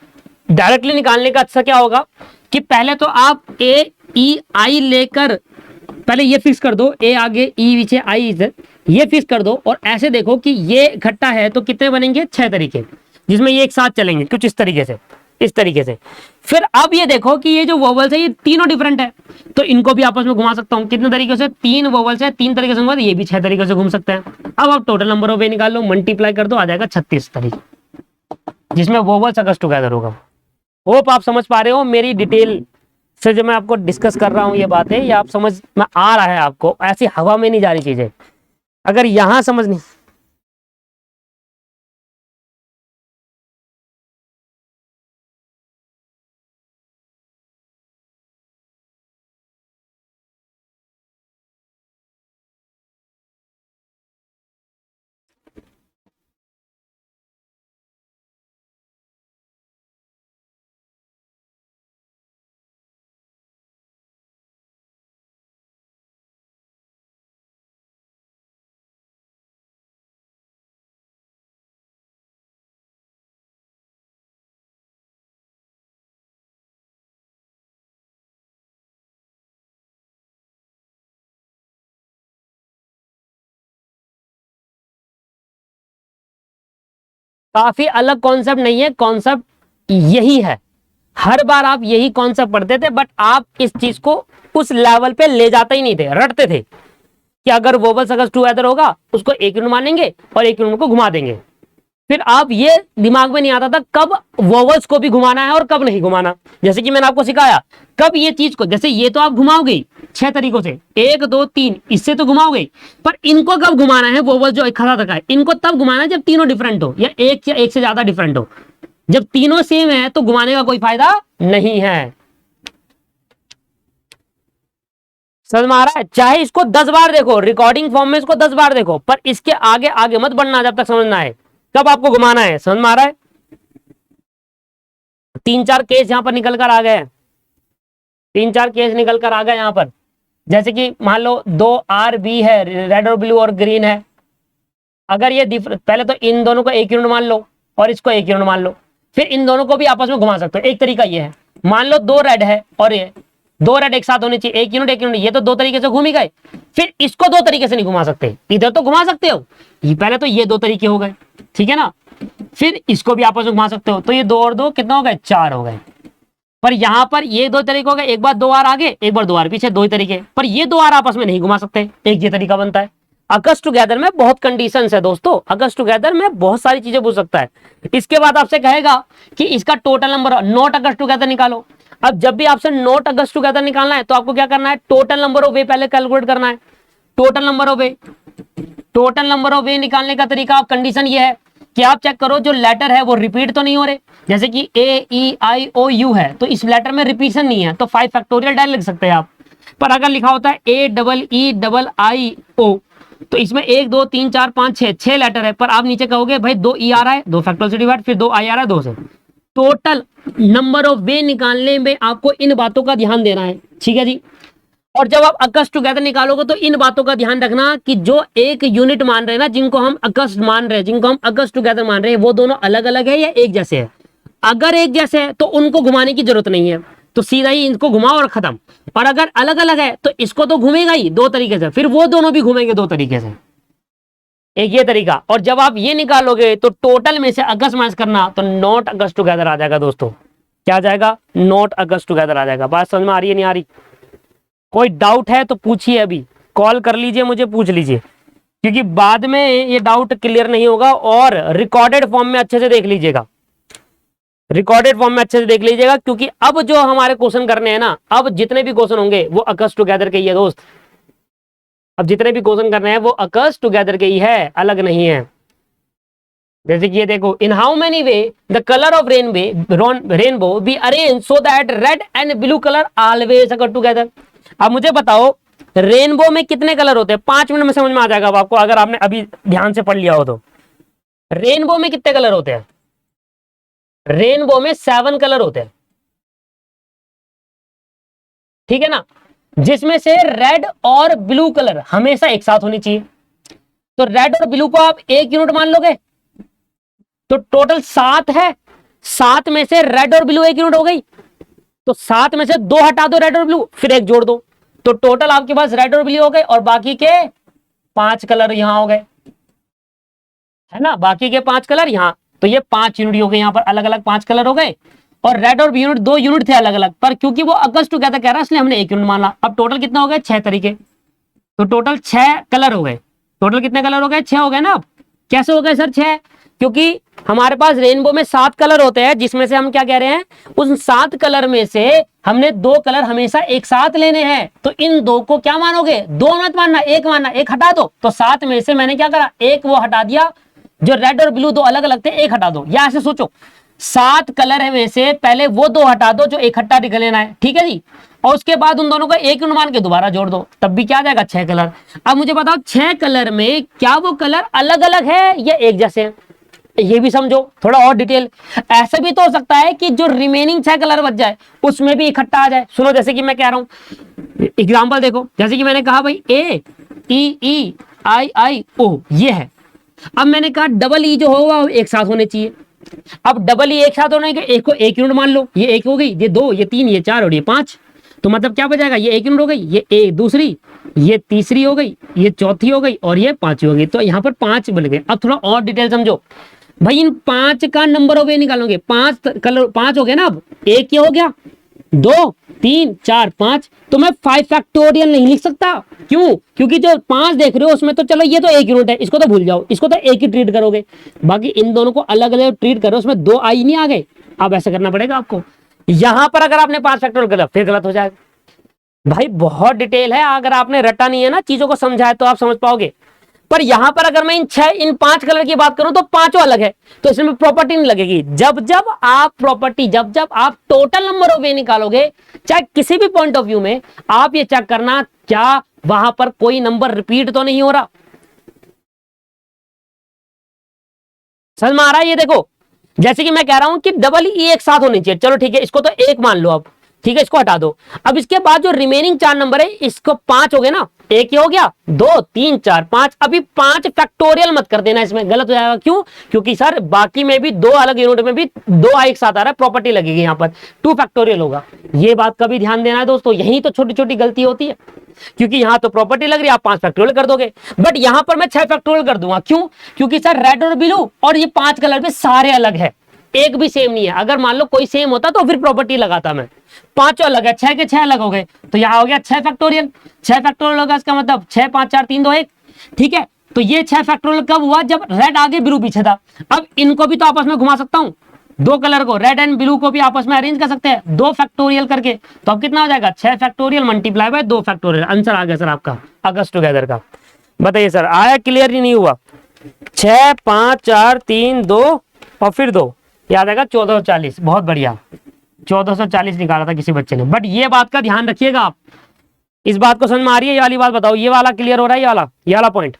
[SPEAKER 1] डायरेक्टली निकालने का अच्छा क्या होगा कि पहले तो आप ए ई आई लेकर पहले ये फिक्स कर दो, ए आगे ई पीछे आई इधर, ये फिक्स कर दो। और ऐसे देखो कि ये इकट्ठा है तो कितने बनेंगे, 6 तरीके, जिसमें ये एक साथ चलेंगे कुछ इस तरीके से, इस तरीके से। फिर अब ये देखो कि ये जो वोवल्स है ये तीनों डिफरेंट है, तो इनको भी आपस में घुमा सकता हूं। कितने तरीके से, 3 वोवल्स है, 3 तरीके से घुमा, ये भी 6 तरीके से घूम सकते हैं। अब आप टोटल नंबर ऑफ वे निकाल लो, मल्टीप्लाई कर दो, आ जाएगा 36 तरीके, जिसमें वोवल्स अकर्स टुगेदर होगा। होप आप समझ पा रहे हो मेरी डिटेल से जो मैं आपको डिस्कस कर रहा हूं ये बातें, ये आप समझ में आ रहा है आपको, ऐसी हवा में नहीं जा रही चीजें। अगर यहां समझ नहीं, काफी अलग कॉन्सेप्ट नहीं है, कॉन्सेप्ट यही है। हर बार आप यही कॉन्सेप्ट पढ़ते थे, बट आप इस चीज को उस लेवल पे ले जाते ही नहीं थे, रटते थे कि अगर वोवल्स अगर टुगेदर होगा उसको एक यूनिट मानेंगे और एक यूनिट को घुमा देंगे। फिर आप ये दिमाग में नहीं आता था कब वोवल्स को भी घुमाना है और कब नहीं घुमाना। जैसे कि मैंने आपको सिखाया, कब ये चीज को, जैसे ये तो आप घुमाओगे 6 तरीकों से, 1 2 3 इससे तो घुमाओगे, पर इनको कब घुमाना है, वोवल जो एक खड़ा रखा है इनको तब घुमाना है जब तीनों डिफरेंट हो, या एक से ज्यादा डिफरेंट हो। जब तीनों सेम है तो घुमाने का कोई फायदा नहीं है। समझ में आ रहा है? चाहे इसको 10 बार देखो, रिकॉर्डिंग फॉर्म में इसको 10 बार देखो, पर इसके आगे आगे मत बढ़ना जब तक समझ ना आए। कब आपको घुमाना है, समझ में आ रहा है? 3-4 केस यहां पर निकल कर आ गए, 3-4 केस निकल कर आ गए यहां पर। जैसे कि मान लो 2 RB है, रेड और ब्लू और ग्रीन है। अगर ये पहले तो इन दोनों को एक यूनिट मान लो और इसको एक यूनिट मान लो, फिर इन दोनों को भी आपस में घुमा सकते हो। एक तरीका ये है, मान लो 2 रेड है और ये 2 रेड एक साथ होने चाहिए, एक यूनिट एक यूनिट, ये तो 2 तरीके से घूम ही गए। फिर इसको 2 तरीके से नहीं घुमा सकते, इधर तो घुमा सकते हो, ये पहले तो ये 2 तरीके हो गए, ठीक है ना। फिर इसको भी आपस में घुमा सकते हो, तो ये 2 और 2 कितना हो गए, 4 हो गए। पर यहां पर ये 2 तरीके हो गए, एक बार 2R आगे एक बार 2R पीछे, 2 ही तरीके। पर ये 2R आपस में नहीं घुमा सकते, एक ये तरीका बनता है। अकस टुगेदर में बहुत कंडीशंस है दोस्तों, अकस टुगेदर में बहुत सारी चीजें पूछ सकता है। इसके बाद आपसे कहेगा कि इसका टोटल नंबर नॉट अकस टुगेदर निकालो। अब जब भी आपसे नॉट अकस टुगेदर निकालना है तो आपको क्या करना है, टोटल नंबर ऑफ वे पहले कैलकुलेट करना है। Total number of way, total number of वे निकालने का तरीका, कंडीशन ये है कि आप चेक करो जो लेटर है वो रिपीट तो नहीं हो रहे। जैसे कि AEIOU है तो इस लेटर में रिपीशन नहीं है, तो 5 फैक्टोरियल डायरेक्ट लिख सकते हैं आप। पर अगर लिखा होता है AEEIO तो इसमें 1 2 3 4 5 6 लेटर है, पर आप नीचे कहोगे भाई 2 E आ रहा है, 2 फैक्टोरियल से डिवाइड, फिर 2 I आ रहा है 2 से। टोटल नंबर ऑफ वे निकालने में आपको इन बातों का ध्यान देना है, ठीक है जी। और जब आप अकस्ट टुगेदर निकालोगे तो इन बातों का ध्यान रखना कि जो एक यूनिट मान रहे हैं ना, जिनको हम अकस्ट मान रहे हैं, जिनको हम अकस्ट टुगेदर मान रहे हैं, वो दोनों अलग अलग है या एक जैसे है। अगर एक जैसे है तो उनको घुमाने की जरूरत नहीं है, तो सीधा ही इनको घुमाओ और खत्म। और अगर अलग अलग है तो इसको तो घूमेगा ही 2 तरीके से, फिर वो दोनों भी घूमेंगे 2 तरीके से, एक ये तरीका। और जब आप ये निकालोगे तो टोटल में से अगस्त माइनस करना, तो नॉट अगस्त टुगेदर आ जाएगा दोस्तों। क्या आ जाएगा, नॉट अगस्त टुगेदर आ जाएगा। बात समझ में आ रही है नहीं आ रही? कोई डाउट है तो पूछिए, अभी कॉल कर लीजिए, मुझे पूछ लीजिए, क्योंकि बाद में ये डाउट क्लियर नहीं होगा। और रिकॉर्डेड फॉर्म में अच्छे से देख लीजिएगा, रिकॉर्डेड फॉर्म में अच्छे से देख लीजिएगा, क्योंकि अब जो हमारे क्वेश्चन करने हैं ना, अब जितने भी क्वेश्चन होंगे वो अकस्ट टुगेदर के ही है दोस्त। अब जितने भी क्वेश्चन करने हैं वो अकस्ट टुगेदर के ही है, अलग नहीं है। जैसे कि ये देखो, in how many way the colour of rainbow be arrange so that red and blue colour always occur together. अब मुझे बताओ रेनबो में कितने कलर होते हैं? 5 मिनट में समझ में आ जाएगा अब आपको, अगर आपने अभी ध्यान से पढ़ लिया हो तो। रेनबो में कितने कलर होते हैं? रेनबो में 7 कलर होते हैं, ठीक है ना, जिसमें से रेड और ब्लू कलर हमेशा एक साथ होनी चाहिए। तो रेड और ब्लू को आप एक यूनिट मान लोगे, तो टोटल 7 है, 7 में से रेड और ब्लू एक यूनिट हो गई, तो 7 में से 2 हटा दो रेड और ब्लू, फिर 1 जोड़ दो, तो टोटल आपके पास रेड और ब्लू हो गए, और बाकी के 5 कलर यहां हो गए, है ना, बाकी के 5 कलर यहां। तो ये 5 यूनिट हो गए, यहां पर अलग अलग 5 कलर हो गए। और रेड और ब्लू यूनिट 2 यूनिट थे अलग अलग, पर क्योंकि वो अगस्त टुगेदर कह रहा है इसलिए हमने 1 यूनिट माना। अब टोटल कितना हो गए, 6 तरीके, तो टोटल 6 कलर हो गए। टोटल कितने कलर हो गए, 6 हो गए ना। अब कैसे हो गए सर 6? क्योंकि हमारे पास रेनबो में 7 कलर होते हैं, जिसमें से हम क्या कह रहे हैं, उन 7 कलर में से हमने 2 कलर हमेशा एक साथ लेने हैं। तो इन 2 को क्या मानोगे, 2 मत मानना, 1 मानना, 1 हटा दो। तो 7 में से मैंने क्या करा, 1 वो हटा दिया, जो रेड और ब्लू 2 अलग अलग थे, 1 हटा दो। या ऐसे सोचो 7 कलर में से पहले वो 2 हटा दो जो इकट्ठा निकल लेना है, ठीक है जी। और उसके बाद उन दोनों को 1 यूनिट मान के दोबारा जोड़ दो, तब भी क्या आ जाएगा, 6 कलर। अब मुझे बताओ 6 कलर में क्या वो कलर अलग अलग है या एक जैसे हैं, ये भी समझो थोड़ा और डिटेल। ऐसा भी तो हो सकता है कि जो रिमेनिंग 6 कलर बच जाए उसमें भी इकट्ठा आ जाए। सुनो, जैसे कि मैं कह रहा हूं, एग्जांपल देखो, जैसे कि मैंने कहा भाई AEIIO ये है। अब मैंने कहा डबल ई जो होगा वो एक साथ होने चाहिए। अब डबल ई एक साथ होने के, एक को 1 यूनिट मान लो, ये 1 हो गई, ये 2, ये 3, ये 4 और ये 5। तो मतलब क्या बचेगा, ये 1 यूनिट हो गई, ये एक दूसरी, ये तीसरी हो गई, ये चौथी हो गई और ये 5वीं हो गई। तो यहाँ पर 5 बन गए। अब थोड़ा और डिटेल समझो भाई, इन 5 का नंबर ऑफ वे निकालोगे, 5 कलर 5 हो गए ना। अब 1 क्या हो गया, 2 3 4 5, तो मैं 5 फैक्टोरियल नहीं लिख सकता। क्यों? क्योंकि जो 5 देख रहे हो उसमें तो चलो ये तो 1 यूनिट है, इसको तो भूल जाओ, इसको तो 1 ही ट्रीट करोगे। बाकी इन दोनों को अलग अलग ट्रीट करो, उसमें 2 आई नहीं आ गए। अब ऐसा करना पड़ेगा आपको। यहां पर अगर आपने 5 फैक्टोरियल गलत, फिर गलत हो जाएगा। भाई बहुत डिटेल है, अगर आपने रटा नहीं है ना चीजों को समझा है तो आप समझ पाओगे। पर यहां पर अगर मैं इन 5 कलर की बात करूं तो पांचों अलग है, तो इसमें प्रॉपर्टी नहीं लगेगी। जब जब आप टोटल नंबर ऑफ वे निकालोगे, चाहे किसी भी पॉइंट ऑफ व्यू में, आप ये चेक करना क्या वहां पर कोई नंबर रिपीट तो नहीं हो रहा। समझ में आ रहा है? ये देखो, जैसे कि मैं कह रहा हूं कि डबल ई एक साथ होनी चाहिए, चलो ठीक है, इसको तो एक मान लो अब, ठीक है, इसको हटा दो। अब इसके बाद जो रिमेनिंग 4 नंबर है, इसको 5 हो गए ना, एक ही हो गया, 2 3 4 5। अभी 5 फैक्टोरियल मत कर देना, इसमें गलत हो जाएगा। क्यों? क्योंकि सर बाकी में भी 2 अलग यूनिट में भी 2 एक साथ आ रहा है, प्रॉपर्टी लगेगी, यहां पर 2 फैक्टोरियल होगा। ये बात का भी ध्यान देना है दोस्तों, यही तो छोटी छोटी गलती होती है, क्योंकि यहां तो प्रॉपर्टी लग रही है, आप 5 फैक्टोरियल कर दोगे, बट यहां पर मैं 6 फैक्टोरियल कर दूंगा। क्यों? क्योंकि सर रेड और ब्लू और ये 5 कलर में सारे अलग है, एक भी सेम नहीं है। अगर मान लो कोई सेम होता तो फिर प्रॉपर्टी लगाता मैं, पांचों अलग है, 6 के 6 अलग हो गए, तो यहां हो गया 6 फैक्टोरियल। 6 फैक्टोरियल होगा, इसका मतलब 6 5 4 3 2 1, ठीक है। तो ये 6 फैक्टोरियल कब हुआ? जब रेड आगे ब्लू पीछे था। अब इनको भी तो आपस में घुमा सकता हूं, 2 कलर को, रेड एंड ब्लू को भी आपस में अरेंज कर सकते हैं 2 फैक्टोरियल करके। तो अब कितना हो जाएगा? 6 factorial multiply by 2 factorial. Answer आ गया सर आपका अगस्त टुगेदर का। बताइए सर, आया? क्लियर ही नहीं हुआ? 6 5 4 3 2 और फिर 2, याद आएगा 1440। बहुत बढ़िया, 1440 निकाला था किसी बच्चे ने। बट ये बात का ध्यान रखिएगा आप, इस बात को समझ में आ रही है? ये वाली बात बताओ, ये वाला क्लियर हो रहा है? ये वाला पॉइंट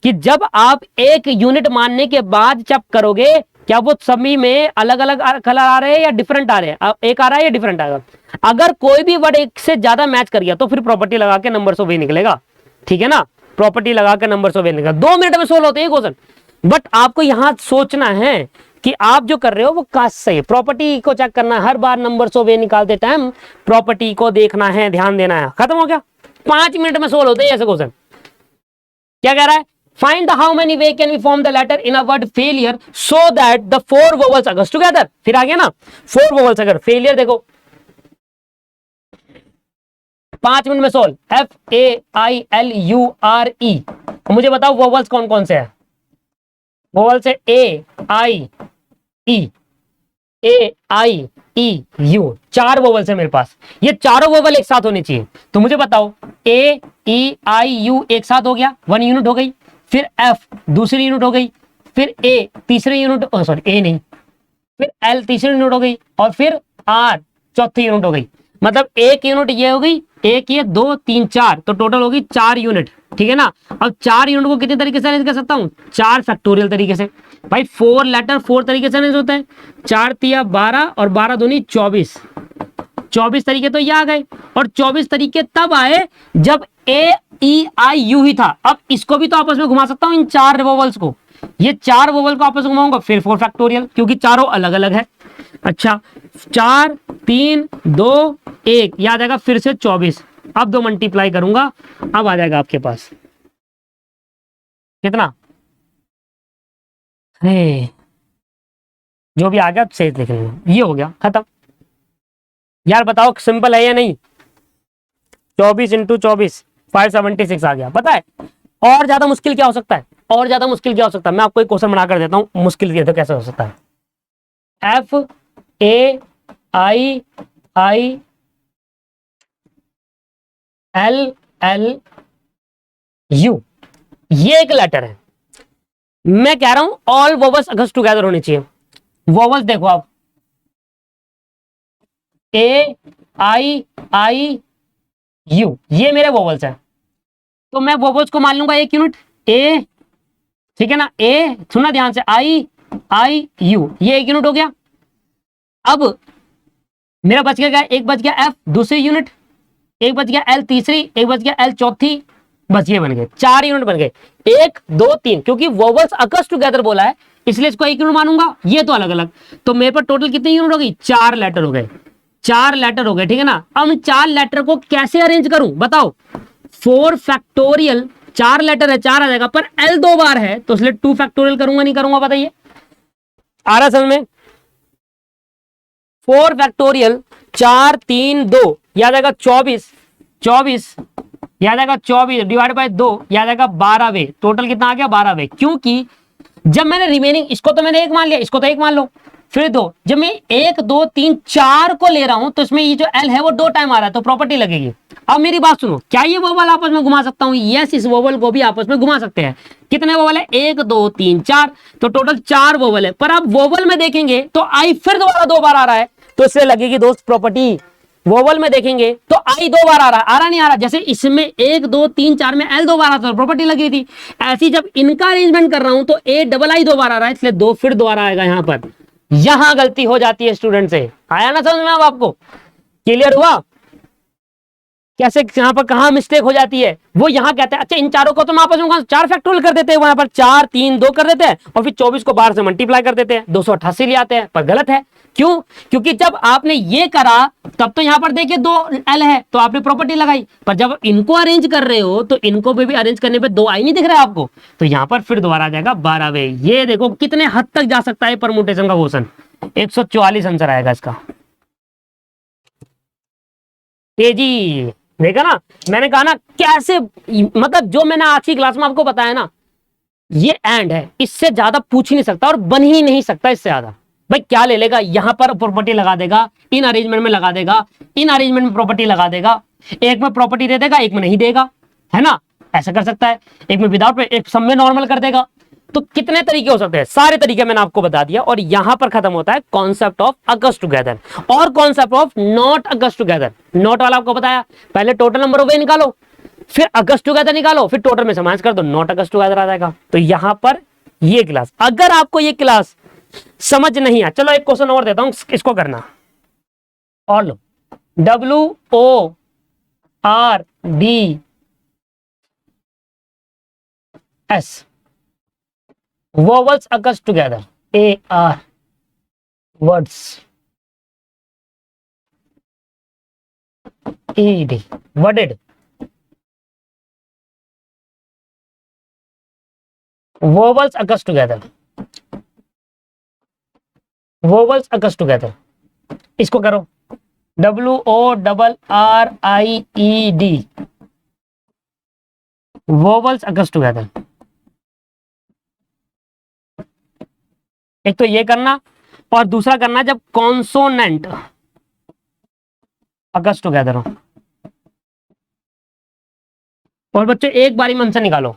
[SPEAKER 1] कि जब आप एक यूनिट मानने के बाद जब करोगे, क्या वो सभी में अलग अलग कलर आ रहे हैं या डिफरेंट आ रहे हैं? एक आ रहा है या डिफरेंट आएगा? अगर कोई भी वर्ड एक से ज्यादा मैच कर गया तो फिर प्रॉपर्टी लगा के नंबर 100 निकलेगा, ठीक है ना? प्रॉपर्टी लगा के नंबर 100 निकलेगा। 2 मिनट में सोल्व होते हैं क्वेश्चन। बट आपको यहां सोचना है कि आप जो कर रहे हो वो कास्ट सही है। प्रॉपर्टी को चेक करना है हर बार, नंबर 100 निकालते टाइम प्रॉपर्टी को देखना है, ध्यान देना है। खत्म हो गया, 5 मिनट में सोल्व होते हैं ऐसे क्वेश्चन। क्या कह रहा है? Find the how many way can we form the letter in a word failure so that the 4 vowels occurs together। फिर आ गया ना 4 vowels अगर failure, देखो 5 मिनट में सोल्व। FAILURE। मुझे बताओ vowels कौन कौन से है? vowels है AIEU, 4 vowels है मेरे पास। ये चारों vowel एक साथ होने चाहिए। तो मुझे बताओ AEIU एक साथ हो गया, 1 यूनिट हो गई। फिर F दूसरी यूनिट हो गई, फिर A तीसरी यूनिट, सॉरी A नहीं, फिर L तीसरी यूनिट हो गई, और फिर R चौथी यूनिट हो गई। मतलब एक यूनिट ये हो गई, एक ये 2 3 4, तो टोटल होगी 4 यूनिट, ठीक है ना? अब 4 यूनिट को कितने तरीके से अरेंज कर सकता हूँ? 4 फैक्टोरियल तरीके से। भाई 4 लेटर 4 तरीके से अरेंज होता है, 4 तिया 12 और 12 दूनी 24, 24 तरीके तो ये आ गए। और 24 तरीके तब आए जब AEIU ही था। अब इसको भी तो आपस में घुमा सकता हूं, इन 4 वोवल्स को, ये 4 वोवल को आपस में घुमाऊंगा, फिर 4 फैक्टोरियल, क्योंकि चारों अलग अलग है। अच्छा 4 3 2 1, याद आएगा फिर से 24। अब 2 मल्टीप्लाई करूंगा, अब आ जाएगा आपके पास कितना? जो भी आ गया सही लिख लेंगे। ये हो गया, खत्म। यार बताओ सिंपल है या नहीं? 24 इंटू 24 576 आ गया। पता है और ज्यादा मुश्किल क्या हो सकता है? और ज्यादा मुश्किल क्या हो सकता है? मैं आपको एक क्वेश्चन बना कर देता हूं, मुश्किल ये तो कैसे हो सकता है। FAILLU, ये एक लेटर है। मैं कह रहा हूं ऑल वोवल्स अगेंस्ट टुगेदर होनी चाहिए। वोवल्स देखो आप, AIIU, ये मेरे वोवल्स है, तो मैं वोवल्स को मान लूंगा 1 यूनिट A, ठीक है ना? A सुना ध्यान से, IIU, ये 1 यूनिट हो गया। अब मेरा बच गया, एक बच गया F दूसरी यूनिट, एक बच गया L तीसरी, एक बच गया L चौथी, बस ये बन गए 4 यूनिट बन गए। 1 2 3, क्योंकि वोवल्स अकर्स टुगेदर बोला है इसलिए इसको 1 यूनिट मानूंगा, ये तो अलग अलग। तो मेरे पर टोटल कितनी यूनिट हो गई? 4 लेटर हो गए, 4 लेटर हो गए, ठीक है ना? अब 4 लेटर को कैसे अरेंज करूं बताओ? 4 फैक्टोरियल, 4 लेटर है, 4 आ जाएगा, पर L 2 बार है तो इसलिए 2 फैक्टोरियल करूंगा, नहीं करूंगा? बताइए, आ रहा समझ में? 4 फैक्टोरियल 4 3 2, याद आएगा 24, 24 याद आएगा 24 डिवाइड बाय 2, याद आएगा 12वें। टोटल कितना आ गया? 12वें। क्योंकि जब मैंने रिमेनिंग, इसको तो मैंने 1 मान लिया, इसको तो 1 मान लो, फिर 2, जब मैं 1 2 3 4 को ले रहा हूं तो इसमें ये जो L है वो 2 टाइम आ रहा है, तो प्रॉपर्टी लगेगी। अब मेरी बात सुनो, क्या ये वोवल आपस में घुमा सकता हूं? यस, इस वोवल को भी आपस में घुमा सकते हैं। कितने वोवल है? 1 2 3 4, तो टोटल 4 वोवल है। पर आप वोवल में देखेंगे तो आई फिर दोबारा 2 बार आ रहा है, तो इससे लगेगी दोस्त प्रॉपर्टी। वोवल में देखेंगे तो आई 2 बार आ रहा नहीं आ रहा। जैसे इसमें 1 2 3 4 में एल 2 बार आता, प्रॉपर्टी लगी थी। ऐसी जब इनका अरेंजमेंट कर रहा हूं तो ए डबल आई 2 बार आ रहा है, इसलिए 2 फिर दोबारा आएगा। यहां पर यहां गलती हो जाती है स्टूडेंट से। आया ना समझ में? अब आपको क्लियर हुआ कैसे यहां पर कहां मिस्टेक हो जाती है? वो यहां कहते हैं अच्छा इन चारों को तो हम आपस में 4 फैक्टोरियल कर देते हैं, वहां पर 4 3 2 कर देते हैं और फिर 24 को 12 से मल्टीप्लाई कर देते हैं, 288 ले आते हैं। पर गलत है। क्यों? क्योंकि जब आपने ये करा तब तो यहां पर देखिए 2 एल है तो आपने प्रॉपर्टी लगाई, पर जब इनको अरेंज कर रहे हो तो इनको भी अरेंज करने पे 2 आई नहीं दिख रहा है आपको, तो यहां पर फिर दोबारा आ जाएगा 12वें। ये देखो कितने हद तक जा सकता है परमुटेशन का क्वेश्चन। 144 आंसर आएगा इसका। तेजी देखा ना, मैंने कहा ना कैसे, मतलब जो मैंने आज की क्लास में आपको बताया ना, ये एंड है, इससे ज्यादा पूछ ही नहीं सकता और बन ही नहीं सकता इससे ज्यादा। भाई क्या ले लेगा, यहां पर प्रॉपर्टी लगा देगा, इन अरेंजमेंट में लगा देगा, इन अरेंजमेंट में प्रॉपर्टी लगा देगा, एक में प्रॉपर्टी दे देगा, एक में नहीं देगा, है ना? ऐसा कर सकता है, एक में विदाउट, एक सब में नॉर्मल कर देगा। तो कितने तरीके हो सकते हैं, सारे तरीके मैंने आपको बता दिया। और यहां पर खत्म होता है कॉन्सेप्ट ऑफ अगस्ट टुगेदर और concept of not August together. Not वाला आपको बताया, पहले टोटल नंबर ऑफ वे निकालो, फिर अगस्त टुगेदर निकालो, फिर टोटल में से माइनस कर दो, नॉट अगस्त टुगेदर आ जाएगा। तो यहां पर ये क्लास, अगर आपको ये क्लास समझ नहीं आ, चलो एक क्वेश्चन और देता हूं, इसको करना और लो। WORDS vowels occurs together. AR words ED worded vowels occurs together. vowels occurs together. इसको करो WORRIED vowels occurs together. एक तो ये करना और दूसरा करना जब कॉन्सोनेंट अगस्त टुगेदर हो। और बच्चों एक बारी मन से निकालो,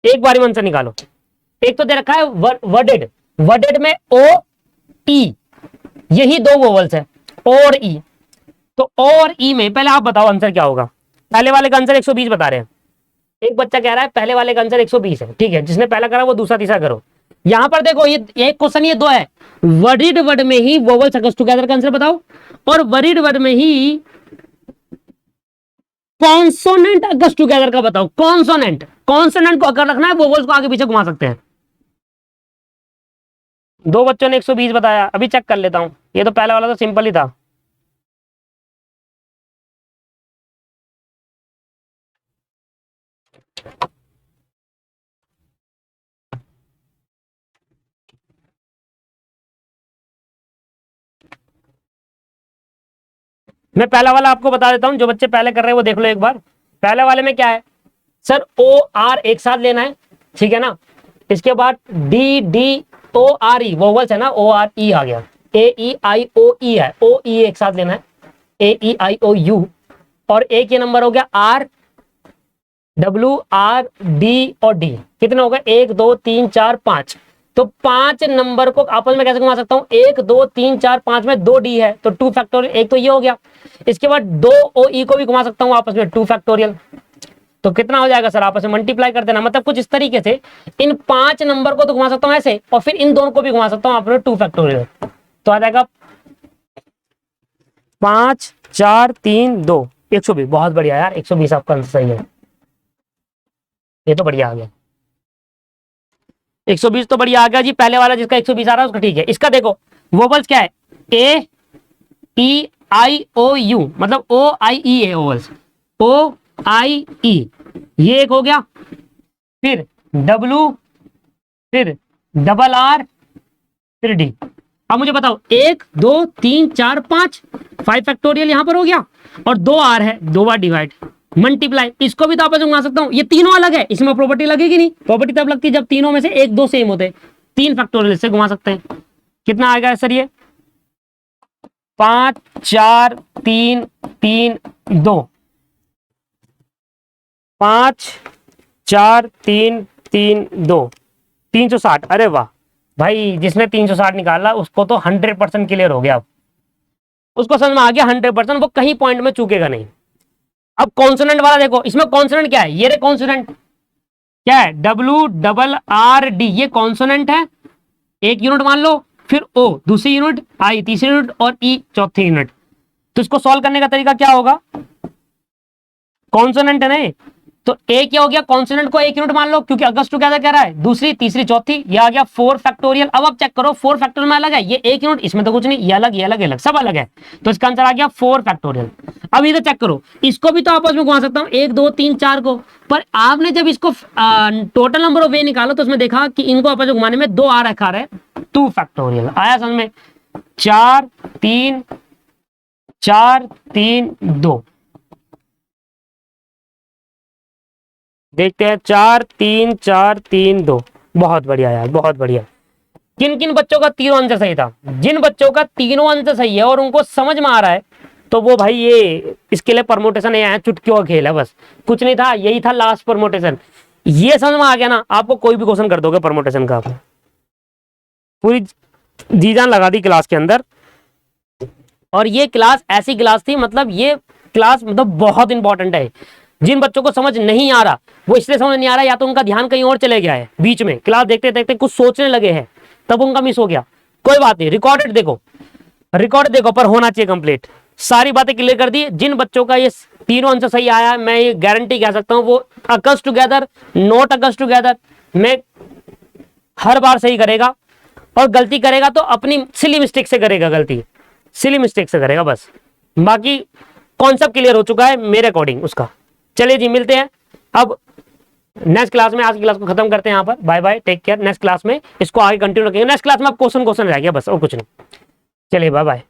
[SPEAKER 1] एक बारी मन से निकालो। एक तो दे रखा है वर्डेड, वर्डेड में ओ ई, यही 2 वोवल्स है, और ई। तो और ई में पहले आप बताओ आंसर क्या होगा। पहले वाले का आंसर 120 बता रहे हैं, एक बच्चा कह रहा है पहले वाले का आंसर 120 है, ठीक है, जिसने पहला करा वो दूसरा तीसरा करो। यहां पर देखो ये एक क्वेश्चन, ये 2 है, वर्डिड वर्ड में ही वोवल्स अगस्त टुगेदर का आंसर बताओ, और वर्डिड वर्ड में ही कॉन्सोनेंट अगस्त टुगेदर का बताओ। कॉन्सोनेंट, कॉन्सोनेंट को अगर रखना है, वोवल्स को आगे पीछे घुमा सकते हैं। 2 बच्चों ने 120 बताया, अभी चेक कर लेता हूं। ये तो पहला वाला तो सिंपल ही था। मैं पहला वाला आपको बता देता हूं, जो बच्चे पहले कर रहे हैं वो देख लो एक बार। पहले वाले में क्या है सर, OR एक साथ लेना है, ठीक है ना। इसके बाद DDORE वोवल्स है ना, ORE आ गया, AEIOE है, OE एक साथ लेना है, AEIOU। और एक ये नंबर हो गया RWRD और D। कितने हो गए, 1 2 3 4 5। तो 5 नंबर को आपस में कैसे घुमा सकता हूं, 1 2 3 4 5 में 2 D है तो 2 फैक्टोरियल, एक तो ये हो गया। इसके बाद 2 OE को भी घुमा सकता हूं आपस में 2 फैक्टोरियल। तो कितना हो जाएगा सर, आपस में मल्टीप्लाई कर देना, मतलब कुछ इस तरीके से इन 5 नंबर को तो घुमा सकता हूं ऐसे, और फिर इन दोनों को भी घुमा सकता हूं आपस में 2 फैक्टोरियल। तो आ जाएगा 5 4 3 2 120। बहुत बढ़िया यार, 120 आपका आंसर सही है, ये तो बढ़िया आ गया। 120 तो बढ़िया आ गया जी। पहले वाला जिसका 120 आ रहा है उसका ठीक है। इसका देखो वोवल्स क्या है, AEIOU मतलब OIE है वोवल्स, OIE ये एक हो गया, फिर W, फिर RR, फिर D। अब मुझे बताओ 1 2 3 4 5 फैक्टोरियल यहां पर हो गया, और 2 R है, 2 बार डिवाइड मल्टीप्लाई। इसको भी तो आपस में घुमा सकता हूं, ये तीनों अलग है, इसमें प्रॉपर्टी लगेगी नहीं। प्रॉपर्टी तब लगती है जब तीनों में से 1 2 सेम होते हैं। 3 फैक्टोरियल से घुमा सकते हैं। कितना आएगा सर ये, 5 4 3 3 2, 5 4 3 3 2, 360। अरे वाह भाई, जिसने 360 निकाला उसको तो 100% क्लियर हो गया। अब उसको समझ में आ गया 100%, वो कहीं पॉइंट में चूकेगा नहीं। अब कॉन्सोनेंट वाला देखो, इसमें कॉन्सोनेंट क्या है, ये रे कॉन्सोनेंट क्या है, WRRD, ये कॉन्सोनेंट है, एक यूनिट मान लो, फिर O दूसरी यूनिट, I तीसरी यूनिट और E चौथी यूनिट। तो इसको सॉल्व करने का तरीका क्या होगा, कॉन्सोनेंट है ना, तो A क्या हो गया, कॉन्सोनेंट को एक यूनिट मान लो, क्योंकि अगस्त टू क्या कह रहा है, दूसरी तीसरी चौथी, ये आ गया 4 फैक्टोरियल। अब आप चेक करो 4 फैक्टोरियल में अलग है, ये एक यूनिट, इसमें तो कुछ नहीं, ये अलग, ये अलग, ये अलग, सब अलग है, तो इसका आंसर आ गया 4 फैक्टोरियल। अब इधर चेक करो, इसको भी तो आपस में घुमा सकता हूं, 1 2 3 4 को, पर आपने जब इसको टोटल नंबर ऑफ वे निकालो तो उसमें देखा कि इनको आपस में घुमाने में 2 आ रखा है, 2 फैक्टोरियल। आया समझ में, 4 3 4 3 2, देखते हैं 4 3 4 3 2। बहुत बढ़िया यार, बहुत बढ़िया। किन किन बच्चों का तीनों आंसर सही था, जिन बच्चों का तीनों आंसर सही है और उनको समझ में आ रहा है, तो वो भाई ये इसके लिए परमोटेशन है, चुटकियों का खेल है, बस कुछ नहीं था, यही था लास्ट परमोटेशन। ये समझ में आ गया ना, आपको कोई भी क्वेश्चन कर दोगे परमोटेशन का, आपने पूरी जी जान लगा दी क्लास के अंदर। और ये क्लास ऐसी क्लास थी, मतलब ये क्लास मतलब बहुत इंपॉर्टेंट है। जिन बच्चों को समझ नहीं आ रहा, वो इसलिए समझ नहीं आ रहा, या तो उनका ध्यान कहीं और चले गया है, बीच में क्लास देखते देखते कुछ सोचने लगे हैं, तब उनका मिस हो गया। कोई बात नहीं, रिकॉर्डेड देखो, रिकॉर्ड देखो, पर होना चाहिए कंप्लीट। सारी बातें क्लियर कर दी। जिन बच्चों का ये तीनों आंसर सही आया, मैं ये गारंटी कह सकता हूं, वो अकस्ट टुगेदर, नॉट अकस्ट टुगेदर में हर बार सही करेगा, और गलती करेगा तो अपनी सिली मिस्टेक से करेगा, गलती सिली मिस्टेक से करेगा बस। बाकी कॉन्सेप्ट क्लियर हो चुका है मेरे अकॉर्डिंग उसका। चलिए जी, मिलते हैं अब नेक्स्ट क्लास में। आज की क्लास को खत्म करते हैं यहाँ पर। Bye bye, take care. Next class में इसको आगे कंटिन्यू रखेंगे। नेक्स्ट क्लास में अब क्वेश्चन रह गया बस, और कुछ नहीं। चलिए बाय बाय।